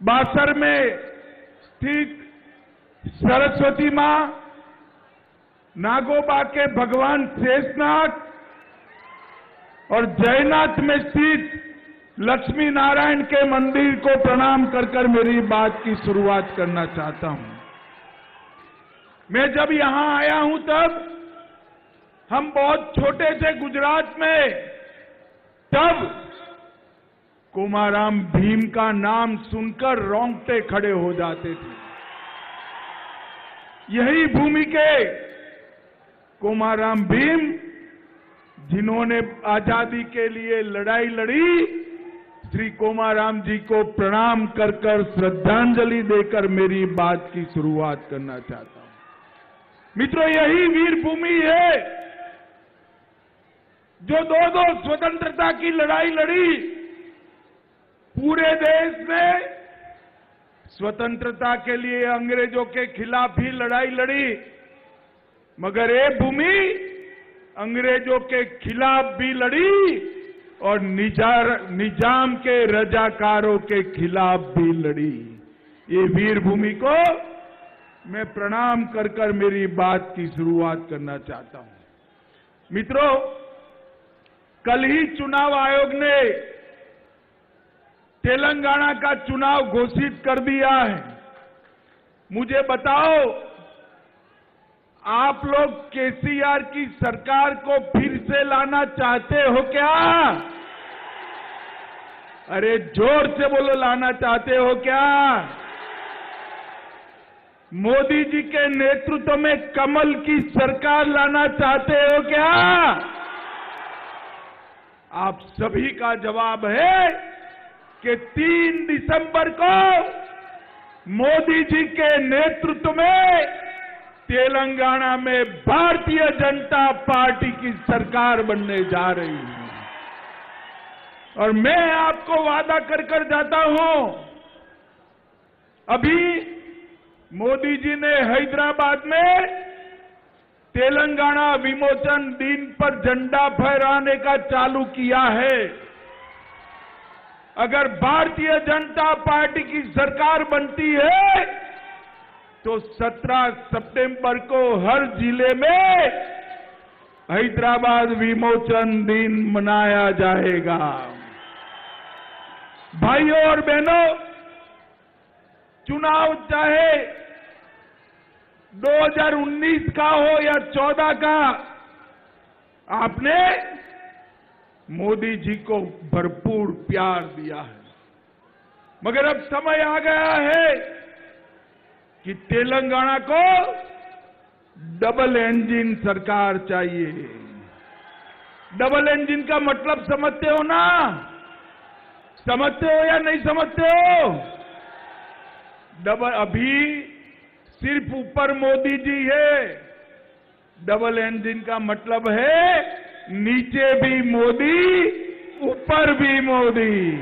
[SPEAKER 6] बासर में स्थित सरस्वती मां, नागोबा के भगवान शेषनाग और जयनाथ में स्थित लक्ष्मी नारायण के मंदिर को प्रणाम कर मेरी बात की शुरुआत करना चाहता हूं। मैं जब यहां आया हूं तब हम बहुत छोटे थे गुजरात में, तब कोमाराम भीम का नाम सुनकर रोंगटे खड़े हो जाते थे। यही भूमि के कोमाराम भीम, जिन्होंने आजादी के लिए लड़ाई लड़ी, श्री कोमाराम जी को प्रणाम कर श्रद्धांजलि देकर मेरी बात की शुरुआत करना चाहता हूं। मित्रों, यही वीर भूमि है जो दो स्वतंत्रता की लड़ाई लड़ी। पूरे देश में स्वतंत्रता के लिए अंग्रेजों के खिलाफ ही लड़ाई लड़ी, मगर ये भूमि अंग्रेजों के खिलाफ भी लड़ी और निजाम के रजाकारों के खिलाफ भी लड़ी। ये वीर भूमि को मैं प्रणाम कर मेरी बात की शुरुआत करना चाहता हूं। मित्रों, कल ही चुनाव आयोग ने तेलंगाना का चुनाव घोषित कर दिया है। मुझे बताओ, आप लोग केसीआर की सरकार को फिर से लाना चाहते हो क्या? अरे जोर से बोलो, लाना चाहते हो क्या? मोदी जी के नेतृत्व में कमल की सरकार लाना चाहते हो क्या? आप सभी का जवाब है कि 3 दिसंबर को मोदी जी के नेतृत्व में तेलंगाना में भारतीय जनता पार्टी की सरकार बनने जा रही है। और मैं आपको वादा कर जाता हूं, अभी मोदी जी ने हैदराबाद में तेलंगाना विमोचन दिन पर झंडा फहराने का चालू किया है। अगर भारतीय जनता पार्टी की सरकार बनती है तो 17 सितंबर को हर जिले में हैदराबाद विमोचन दिन मनाया जाएगा। भाइयों और बहनों, चुनाव चाहे 2019 का हो या 14 का, आपने मोदी जी को भरपूर प्यार दिया है, मगर अब समय आ गया है कि तेलंगाना को डबल इंजन सरकार चाहिए। डबल इंजन का मतलब समझते हो ना? समझते हो या नहीं समझते हो? अभी सिर्फ ऊपर मोदी जी है। डबल इंजन का मतलब है नीचे भी मोदी, ऊपर भी मोदी।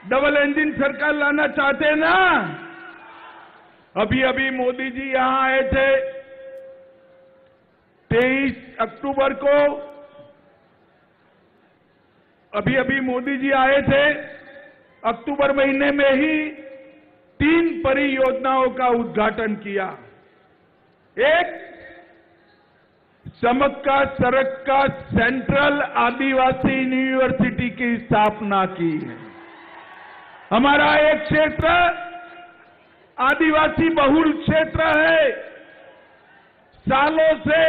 [SPEAKER 6] डबल इंजन सरकार लाना चाहते ना? अभी अभी मोदी जी यहां आए थे 23 अक्टूबर को। अभी अभी मोदी जी आए थे, अक्टूबर महीने में ही 3 परियोजनाओं का उद्घाटन किया। एक, समक्का सरक्का सेंट्रल आदिवासी यूनिवर्सिटी की स्थापना की है। हमारा एक क्षेत्र आदिवासी बहुल क्षेत्र है। सालों से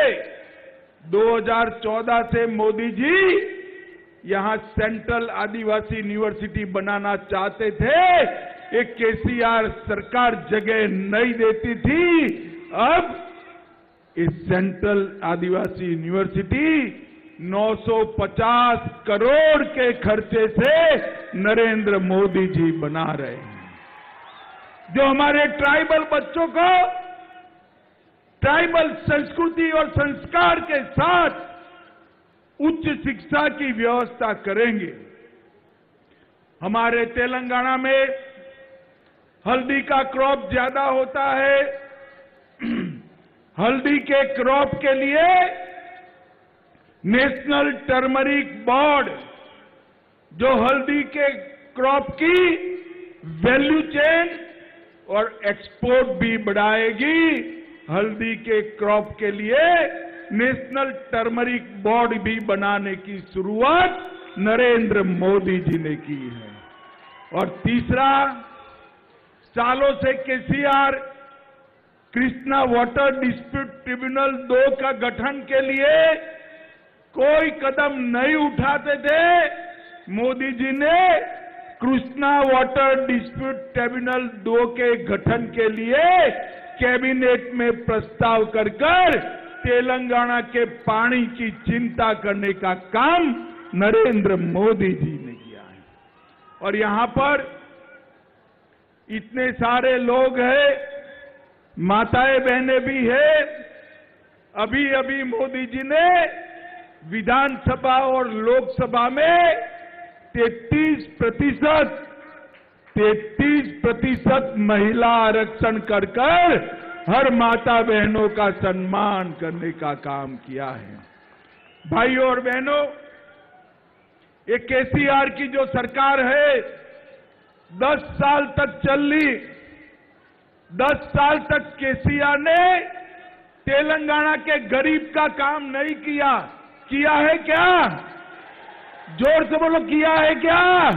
[SPEAKER 6] 2014 से मोदी जी यहां सेंट्रल आदिवासी यूनिवर्सिटी बनाना चाहते थे। एक केसीआर सरकार जगह नहीं देती थी। अब इस सेंट्रल आदिवासी यूनिवर्सिटी 950 करोड़ के खर्चे से नरेंद्र मोदी जी बना रहे हैं, जो हमारे ट्राइबल बच्चों को ट्राइबल संस्कृति और संस्कार के साथ उच्च शिक्षा की व्यवस्था करेंगे। हमारे तेलंगाना में हल्दी का क्रॉप ज्यादा होता है। हल्दी के क्रॉप के लिए नेशनल टर्मरिक बोर्ड, जो हल्दी के क्रॉप की वैल्यू चेन और एक्सपोर्ट भी बढ़ाएगी, हल्दी के क्रॉप के लिए नेशनल टर्मरिक बोर्ड भी बनाने की शुरुआत नरेंद्र मोदी जी ने की है। और तीसरा, सालों से KCR Krishna water dispute tribunal 2 का गठन के लिए कोई कदम नहीं उठाते थे। मोदी जी ने कृष्णा वाटर डिस्प्यूट ट्रिब्यूनल 2 के गठन के लिए कैबिनेट में प्रस्ताव कर तेलंगाना के पानी की चिंता करने का काम नरेंद्र मोदी जी ने किया है। और यहां पर इतने सारे लोग हैं, माताएं बहनें भी है। अभी अभी मोदी जी ने विधानसभा और लोकसभा में 33% महिला आरक्षण कर हर माता बहनों का सम्मान करने का काम किया है। भाइयों और बहनों, ये केसीआर की जो सरकार है 10 साल तक चली। 10 साल तक केसीआर ने तेलंगाना के गरीब का काम नहीं किया। किया है क्या? जोर से बोलो, किया है क्या?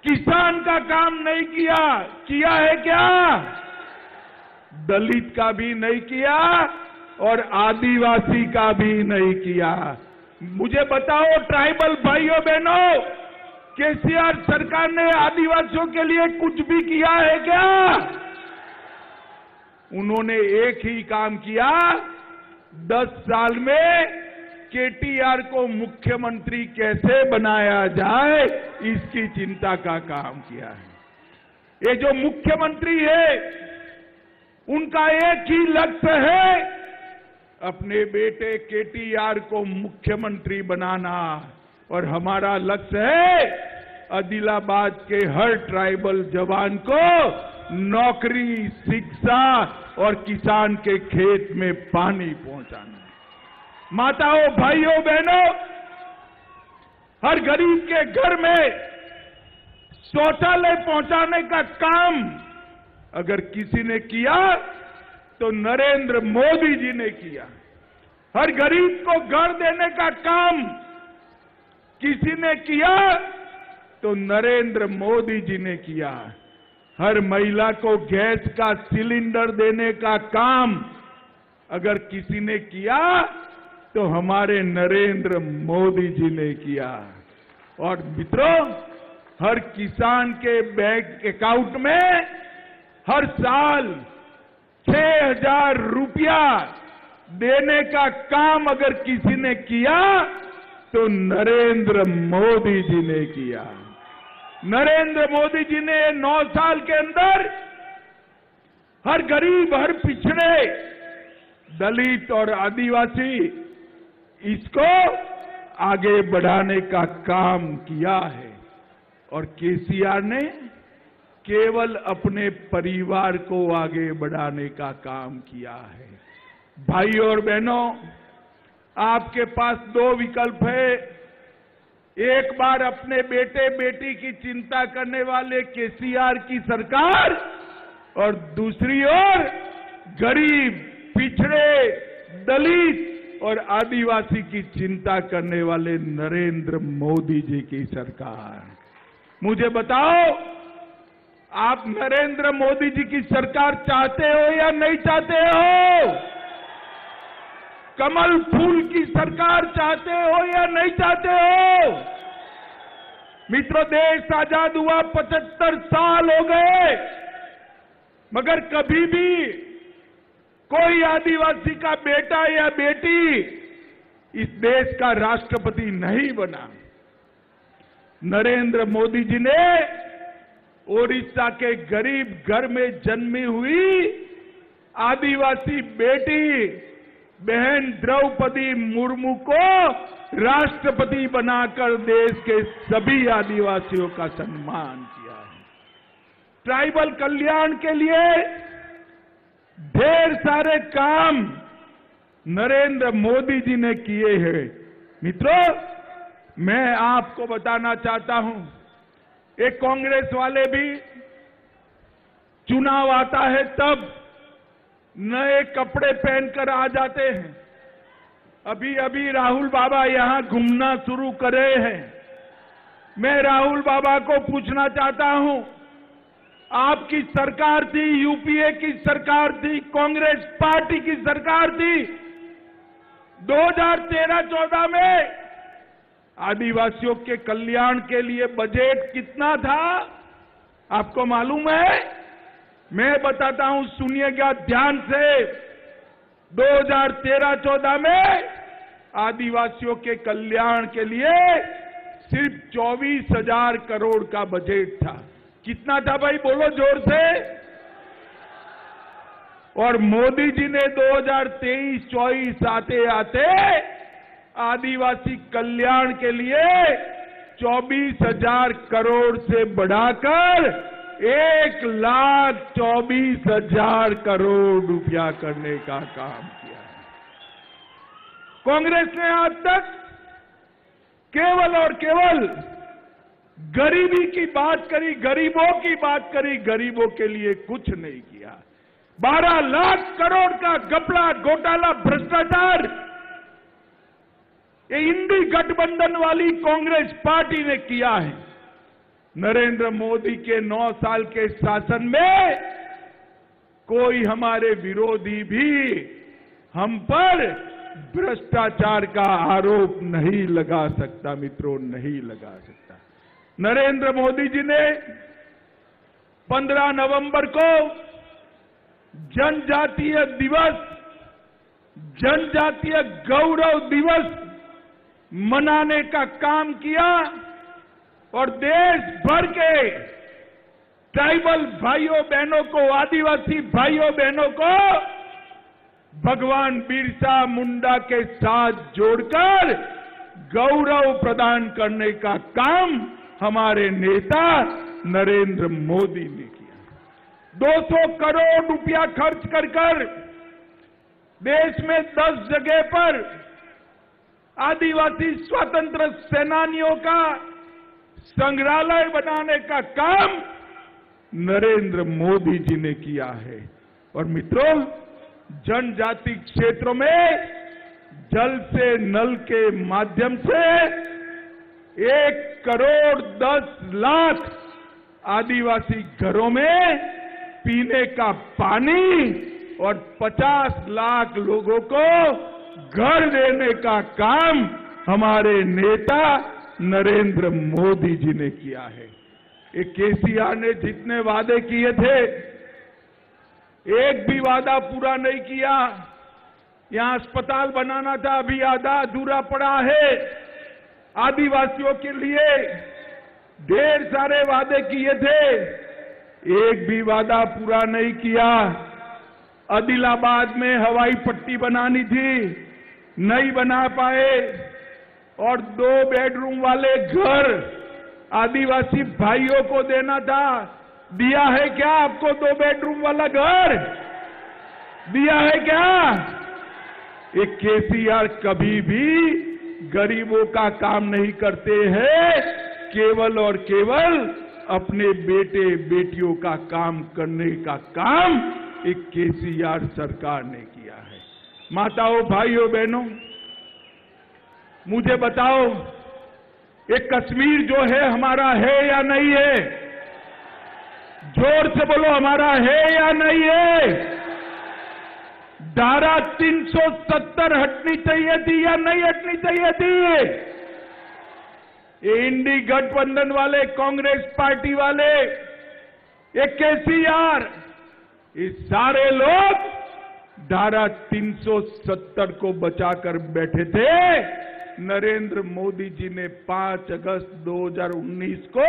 [SPEAKER 6] किसान का काम नहीं किया। किया है क्या? दलित का भी नहीं किया और आदिवासी का भी नहीं किया। मुझे बताओ ट्राइबल भाइयों बहनों, केसीआर सरकार ने आदिवासियों के लिए कुछ भी किया है क्या? उन्होंने एक ही काम किया, 10 साल में केटीआर को मुख्यमंत्री कैसे बनाया जाए, इसकी चिंता का काम किया है। ये जो मुख्यमंत्री है, उनका एक ही लक्ष्य है, अपने बेटे केटीआर को मुख्यमंत्री बनाना। और हमारा लक्ष्य है आदिलाबाद के हर ट्राइबल जवान को नौकरी, शिक्षा और किसान के खेत में पानी पहुंचाना। माताओं, भाइयों, बहनों, हर गरीब के घर में शौचालय पहुंचाने का काम अगर किसी ने किया तो नरेंद्र मोदी जी ने किया। हर गरीब को घर देने का काम किसी ने किया तो नरेंद्र मोदी जी ने किया। हर महिला को गैस का सिलेंडर देने का काम अगर किसी ने किया तो हमारे नरेंद्र मोदी जी ने किया। और मित्रों, हर किसान के बैंक अकाउंट में हर साल 6,000 रुपया देने का काम अगर किसी ने किया तो नरेंद्र मोदी जी ने किया। नरेंद्र मोदी जी ने 9 साल के अंदर हर गरीब, हर पिछड़े, दलित और आदिवासी इसको आगे बढ़ाने का काम किया है। और केसीआर ने केवल अपने परिवार को आगे बढ़ाने का काम किया है। भाइयों और बहनों, आपके पास दो विकल्प है। एक बार अपने बेटे बेटी की चिंता करने वाले केसीआर की सरकार, और दूसरी ओर गरीब, पिछड़े, दलित और आदिवासी की चिंता करने वाले नरेंद्र मोदी जी की सरकार। मुझे बताओ, आप नरेंद्र मोदी जी की सरकार चाहते हो या नहीं चाहते हो? कमल फूल की सरकार चाहते हो या नहीं चाहते हो? मित्रों, देश आजाद हुआ 75 साल हो गए, मगर कभी भी कोई आदिवासी का बेटा या बेटी इस देश का राष्ट्रपति नहीं बना। नरेंद्र मोदी जी ने ओडिशा के गरीब घर में जन्मी हुई आदिवासी बेटी बहन द्रौपदी मुर्मू को राष्ट्रपति बनाकर देश के सभी आदिवासियों का सम्मान किया है। ट्राइबल कल्याण के लिए ढेर सारे काम नरेंद्र मोदी जी ने किए हैं। मित्रों, मैं आपको बताना चाहता हूं, एक कांग्रेस वाले भी चुनाव आता है तब नए कपड़े पहनकर आ जाते हैं। अभी अभी राहुल बाबा यहां घूमना शुरू करे हैं। मैं राहुल बाबा को पूछना चाहता हूं, आपकी सरकार थी, यूपीए की सरकार थी, कांग्रेस पार्टी की सरकार थी, 2013-14 में आदिवासियों के कल्याण के लिए बजट कितना था, आपको मालूम है? मैं बताता हूं, सुनिएगा ध्यान से। 2013-14 में आदिवासियों के कल्याण के लिए सिर्फ 24,000 करोड़ का बजट था। कितना था भाई, बोलो जोर से। और मोदी जी ने 2023-24 आते आते आदिवासी कल्याण के लिए 24,000 करोड़ से बढ़ाकर 1,24,000 करोड़ रुपया करने का काम किया है। कांग्रेस ने आज तक केवल और केवल गरीबी की बात करी, गरीबों की बात करी, गरीबों के लिए कुछ नहीं किया। 12 लाख करोड़ का घपला, घोटाला, भ्रष्टाचार ये इंडी गठबंधन वाली कांग्रेस पार्टी ने किया है। नरेंद्र मोदी के 9 साल के शासन में कोई हमारे विरोधी भी हम पर भ्रष्टाचार का आरोप नहीं लगा सकता। मित्रों, नहीं लगा सकता। नरेंद्र मोदी जी ने 15 नवंबर को जनजातीय दिवस, जनजातीय गौरव दिवस मनाने का काम किया और देश भर के ट्राइबल भाइयों बहनों को, आदिवासी भाइयों बहनों को भगवान बिरसा मुंडा के साथ जोड़कर गौरव प्रदान करने का काम हमारे नेता नरेंद्र मोदी ने किया। 200 करोड़ रुपया खर्च कर देश में 10 जगह पर आदिवासी स्वतंत्र सेनानियों का संग्रहालय बनाने का काम नरेंद्र मोदी जी ने किया है। और मित्रों, जनजाति क्षेत्रों में जल से नल के माध्यम से 1,10,00,000 आदिवासी घरों में पीने का पानी और 50 लाख लोगों को घर देने का काम हमारे नेता नरेंद्र मोदी जी ने किया है। ये केसीआर ने जितने वादे किए थे, एक भी वादा पूरा नहीं किया। यहां अस्पताल बनाना था, अभी आधा अधूरा पड़ा है। आदिवासियों के लिए ढेर सारे वादे किए थे, एक भी वादा पूरा नहीं किया। आदिलाबाद में हवाई पट्टी बनानी थी, नहीं बना पाए और 2 बेडरूम वाले घर आदिवासी भाइयों को देना था। दिया है क्या आपको 2 बेडरूम वाला घर? दिया है क्या? ये केसीआर कभी भी गरीबों का काम नहीं करते हैं, केवल और केवल अपने बेटे बेटियों का काम करने का काम एक केसीआर सरकार ने किया है। माताओं, भाइयों, बहनों, मुझे बताओ, एक कश्मीर जो है हमारा है या नहीं है? जोर से बोलो, हमारा है या नहीं है? धारा 370 हटनी चाहिए थी या नहीं हटनी चाहिए थी? ये इंडी गठबंधन वाले, कांग्रेस पार्टी वाले, ये केसीआर, ये सारे लोग धारा 370 को बचाकर बैठे थे। नरेंद्र मोदी जी ने 5 अगस्त 2019 को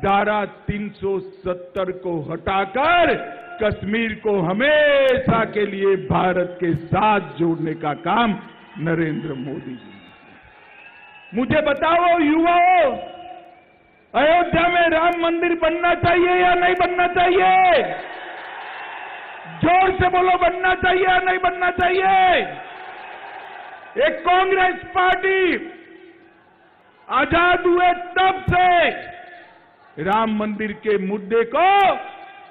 [SPEAKER 6] धारा 370 को हटाकर कश्मीर को हमेशा के लिए भारत के साथ जोड़ने का काम नरेंद्र मोदी जी ने। मुझे बताओ युवाओं, अयोध्या में राम मंदिर बनना चाहिए या नहीं बनना चाहिए? जोर से बोलो, बनना चाहिए या नहीं बनना चाहिए? एक कांग्रेस पार्टी आजाद हुए तब से राम मंदिर के मुद्दे को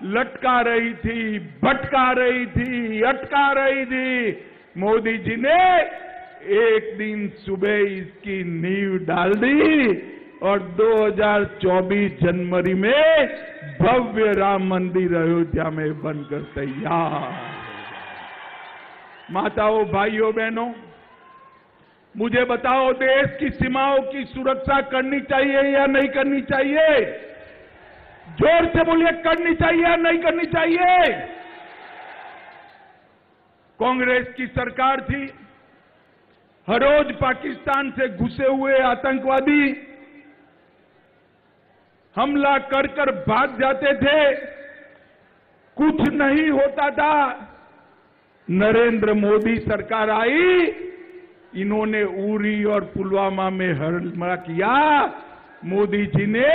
[SPEAKER 6] लटका रही थी, भटका रही थी, अटका रही थी। मोदी जी ने एक दिन सुबह इसकी नींव डाल दी और 2024 जनवरी में भव्य राम मंदिर अयोध्या में बनकर तैयार। माताओं, भाइयों, बहनों, मुझे बताओ, देश की सीमाओं की सुरक्षा करनी चाहिए या नहीं करनी चाहिए? जोर से बोलिए, करनी चाहिए या नहीं करनी चाहिए? कांग्रेस की सरकार थी, हर रोज पाकिस्तान से घुसे हुए आतंकवादी हमला कर कर भाग जाते थे, कुछ नहीं होता था। नरेंद्र मोदी सरकार आई, इन्होंने उरी और पुलवामा में हमला किया। मोदी जी ने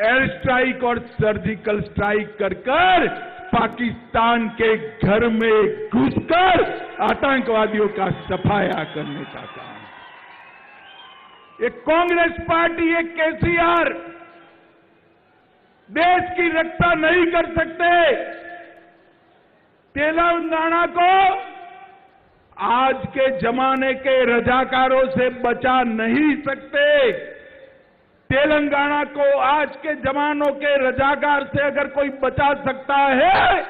[SPEAKER 6] एयर स्ट्राइक और सर्जिकल स्ट्राइक कर कर पाकिस्तान के घर में घुसकर आतंकवादियों का सफाया करने का काम। एक कांग्रेस पार्टी, एक केसीआर देश की रक्षा नहीं कर सकते। तेलंगाना को आज के जमाने के रजाकारों से बचा नहीं सकते। तेलंगाना को आज के जमानों के रजाकार से अगर कोई बचा सकता है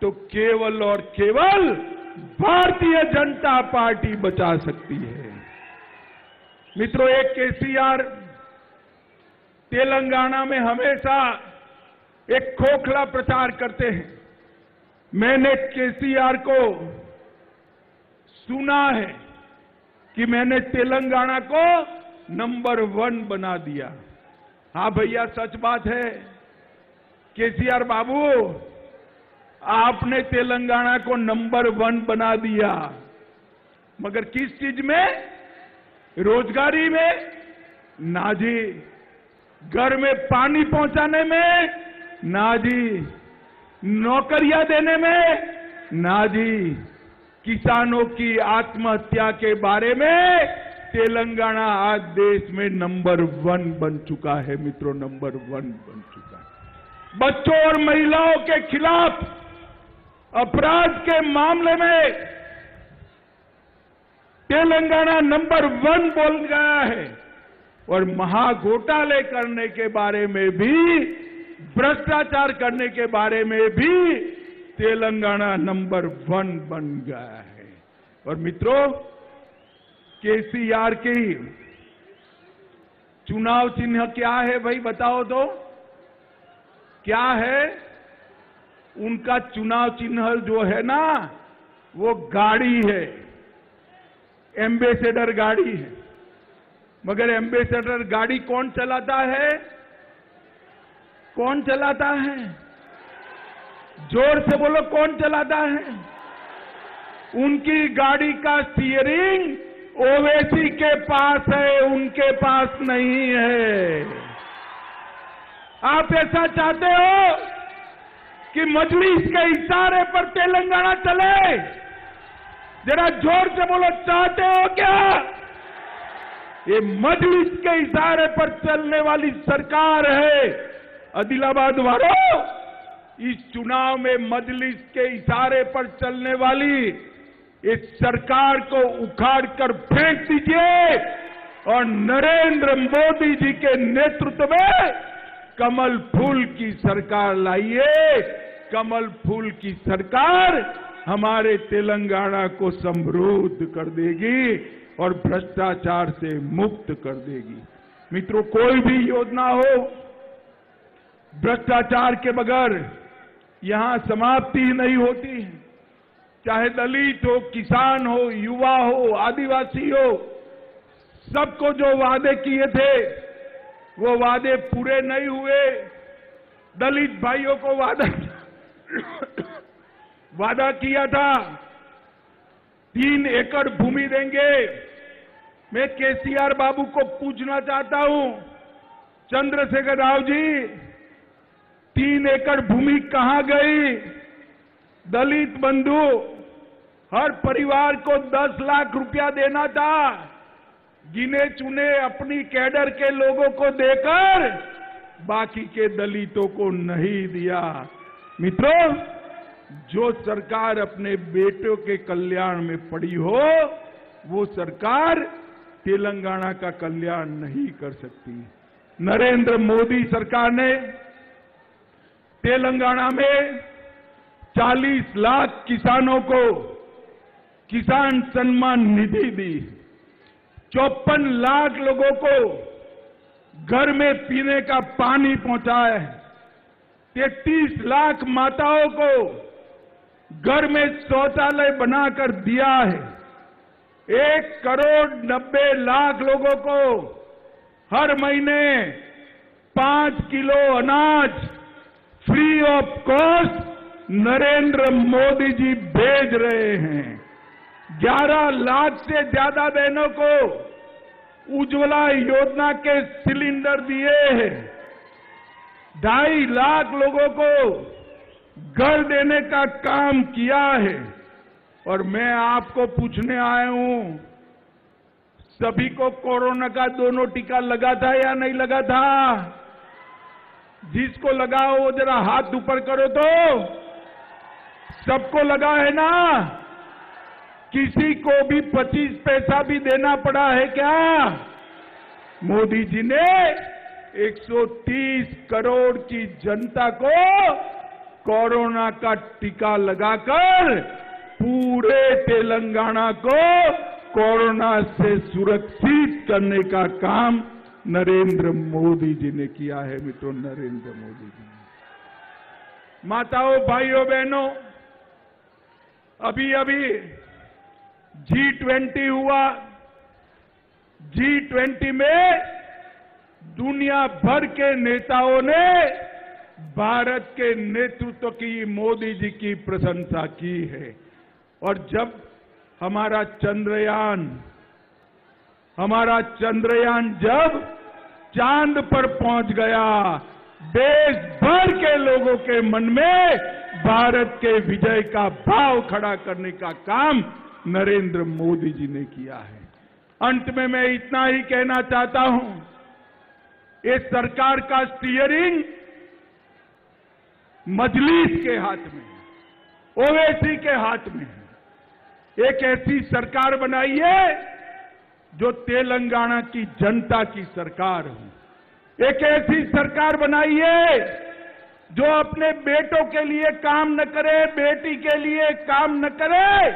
[SPEAKER 6] तो केवल और केवल भारतीय जनता पार्टी बचा सकती है। मित्रों, एक केसीआर तेलंगाना में हमेशा एक खोखला प्रचार करते हैं। मैंने केसीआर को सुना है कि मैंने तेलंगाना को नंबर 1 बना दिया। हाँ भैया, सच बात है। केसीआर बाबू, आपने तेलंगाना को नंबर 1 बना दिया, मगर किस चीज में? रोजगारी में? ना जी। घर में पानी पहुंचाने में? ना जी। नौकरियां देने में? ना जी। किसानों की आत्महत्या के बारे में तेलंगाना आज देश में नंबर 1 बन चुका है। मित्रों, नंबर 1 बन चुका है। बच्चों और महिलाओं के खिलाफ अपराध के मामले में तेलंगाना नंबर 1 बोल गया है और महाघोटाले करने के बारे में भी, भ्रष्टाचार करने के बारे में भी तेलंगाना नंबर 1 बन गया है। और मित्रों, केसीआर की चुनाव चिन्ह क्या है भाई, बताओ तो क्या है? उनका चुनाव चिन्ह जो है ना, वो गाड़ी है, एम्बेसडर गाड़ी है। मगर एम्बेसडर गाड़ी कौन चलाता है? कौन चलाता है? जोर से बोलो, कौन चलाता है? उनकी गाड़ी का स्टीयरिंग ओवैसी के पास है, उनके पास नहीं है। आप ऐसा चाहते हो कि मजलिस के इशारे पर तेलंगाना चले? जरा जोर से बोलो, चाहते हो क्या? ये मजलिस के इशारे पर चलने वाली सरकार है। आदिलाबाद वालों, इस चुनाव में मजलिस के इशारे पर चलने वाली इस सरकार को उखाड़ कर फेंक दीजिए और नरेंद्र मोदी जी के नेतृत्व में कमल फूल की सरकार लाइए। कमल फूल की सरकार हमारे तेलंगाना को समृद्ध कर देगी और भ्रष्टाचार से मुक्त कर देगी। मित्रों, कोई भी योजना हो, भ्रष्टाचार के बगैर यहां समाप्ति ही नहीं होती। चाहे दलित हो, किसान हो, युवा हो, आदिवासी हो, सबको जो वादे किए थे वो वादे पूरे नहीं हुए। दलित भाइयों को वादा किया था 3 एकड़ भूमि देंगे। मैं केसीआर बाबू को पूछना चाहता हूं, चंद्रशेखर राव जी, 3 एकड़ भूमि कहां गई? दलित बंधु हर परिवार को 10 लाख रुपया देना था। गिने चुने अपनी कैडर के लोगों को देकर बाकी के दलितों को नहीं दिया। मित्रों, जो सरकार अपने बेटों के कल्याण में पड़ी हो, वो सरकार तेलंगाना का कल्याण नहीं कर सकती। नरेंद्र मोदी सरकार ने तेलंगाना में 40 लाख किसानों को किसान सम्मान निधि दी, 54 लाख लोगों को घर में पीने का पानी पहुंचाया है, 33 लाख माताओं को घर में शौचालय बनाकर दिया है, 1,90,00,000 लोगों को हर महीने 5 किलो अनाज free of cost Narendra Modi ji भेज रहे हैं। 11 लाख से ज्यादा बहनों को उज्ज्वला योजना के सिलेंडर दिए हैं, 2.5 लाख लोगों को घर देने का काम किया है। और मैं आपको पूछने आया हूं, सभी को कोरोना का दोनों टीका लगा था या नहीं लगा था? जिसको लगा हो वो जरा हाथ ऊपर करो तो। सबको लगा है ना? किसी को भी 25 पैसा भी देना पड़ा है क्या? मोदी जी ने 130 करोड़ की जनता को कोरोना का टीका लगाकर पूरे तेलंगाना को कोरोना से सुरक्षित करने का काम नरेंद्र मोदी जी ने किया है। मित्रों, नरेंद्र मोदी जी ने। माताओं, भाइयों, बहनों, अभी अभी G20 हुआ। G20 में दुनिया भर के नेताओं ने भारत के नेतृत्व की, मोदी जी की प्रशंसा की है। और जब हमारा चंद्रयान जब चांद पर पहुंच गया, देश भर के लोगों के मन में भारत के विजय का भाव खड़ा करने का काम नरेंद्र मोदी जी ने किया है। अंत में मैं इतना ही कहना चाहता हूं, इस सरकार का स्टीयरिंग मजलिस के हाथ में है, ओवैसी के हाथ में है। एक ऐसी सरकार बनाइए जो तेलंगाना की जनता की सरकार हो। एक ऐसी सरकार बनाइए जो अपने बेटों के लिए काम न करे, बेटी के लिए काम न करे,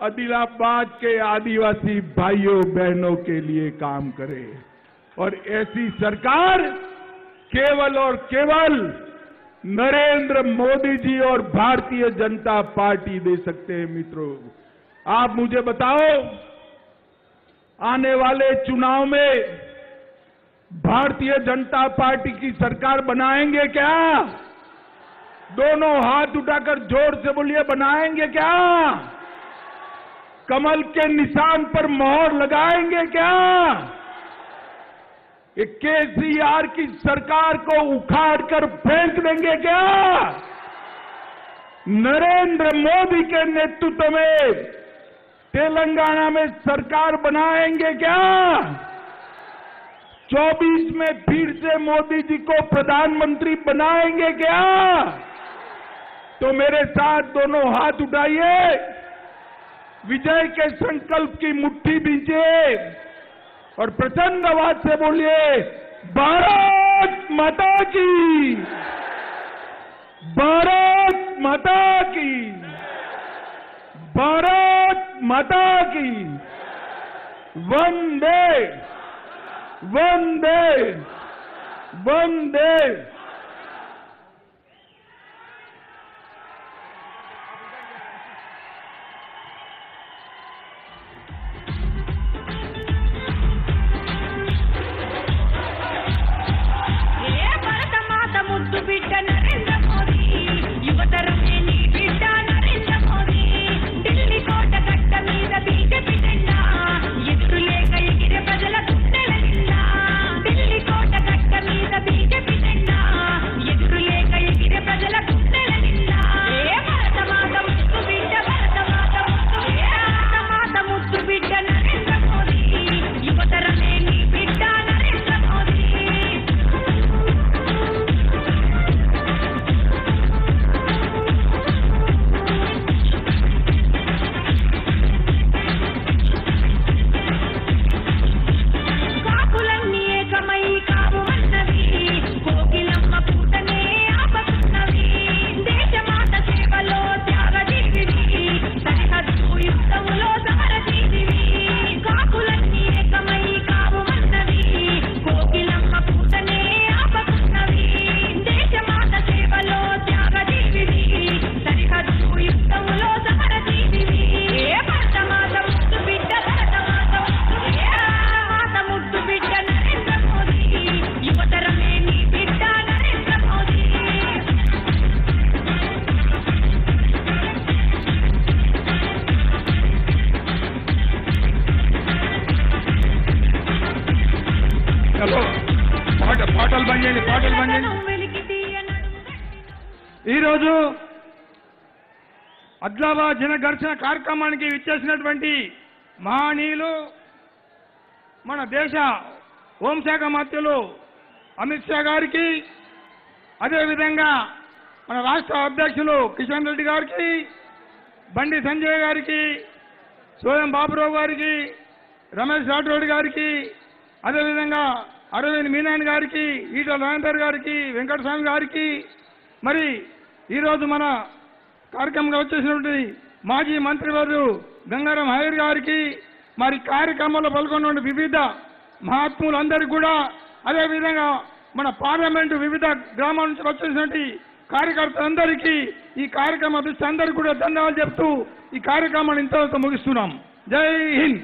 [SPEAKER 6] आदिलाबाद के आदिवासी भाइयों बहनों के लिए काम करे। और ऐसी सरकार केवल और केवल नरेंद्र मोदी जी और भारतीय जनता पार्टी दे सकते हैं। मित्रों, आप मुझे बताओ, आने वाले चुनाव में भारतीय जनता पार्टी की सरकार बनाएंगे क्या? दोनों हाथ उठाकर जोर से बोलिए, बनाएंगे क्या? कमल के निशान पर मोहर लगाएंगे क्या? ये केसीआर की सरकार को उखाड़ कर फेंक देंगे क्या? नरेंद्र मोदी के नेतृत्व में तेलंगाना में सरकार बनाएंगे क्या? 24 में फिर से मोदी जी को प्रधानमंत्री बनाएंगे क्या? तो मेरे साथ दोनों हाथ उठाइए, विजय के संकल्प की मुट्ठी दीजिए और प्रचंड आवाज से बोलिए, भारत माता की, भारत माता की, भारत माता की, वंदे वंदे वंदे।
[SPEAKER 3] ముద్దు బిడ్డ నరేంద్ర మోదీ, యువతరమే నీ బిడ్డ నరేంద్ర మోదీ. ఢిల్లీ కోట గట్ట మీద బీజేపీ జెండా, ఎదురులేక ఎగిరే ప్రజల గుండెల నిండా. ఢిల్లీ కోట గట్ట మీద బీజేపీ జెండా, ఎదురులేక ఎగిరే ప్రజల గుండెల నిండా. ఏ భారత మాత ముద్దు బిడ్డ, భారత మాత ముద్దు బిడ్డ, భారత మాత ముద్దు బిడ్డ నరేంద్ర మోదీ, యువతరమే నీ బిడ్డ నరేంద్ర మోదీ.
[SPEAKER 6] పాటలు బంద్ చేయండి, పాటలు బంద్ చేయండి. ఈరోజు ఆదిలాబాద్ జన ఘర్షణ కార్యక్రమానికి విచ్చేసినటువంటి మహనీయులు, మన దేశ హోంశాఖ మంత్రులు అమిత్ షా గారికి, అదేవిధంగా మన రాష్ట్ర అధ్యక్షులు కిషన్ రెడ్డి గారికి, బండి సంజయ్ గారికి, సోయం బాబురావు గారికి, రమేష్ రాఠోడ్ గారికి, అదేవిధంగా అరవింద్ మీనన్ గారికి, ఈటల రాజేందర్ గారికి, వెంకటస్వామి గారికి, మరి ఈరోజు మన కార్యక్రమంగా వచ్చేసినటువంటి మాజీ మంత్రివర్యులు గంగారాం హైర్ గారికి, మరి కార్యక్రమంలో పాల్గొన్న వివిధ మహాత్ములందరికీ కూడా, అదేవిధంగా మన పార్లమెంటు వివిధ గ్రామాల నుంచి వచ్చేసినటువంటి కార్యకర్తలందరికీ, ఈ కార్యక్రమ అందరికీ కూడా ధన్యవాదాలు చెప్తూ ఈ కార్యక్రమాన్ని ఇంతవరకు ముగిస్తున్నాం. జై హింద్.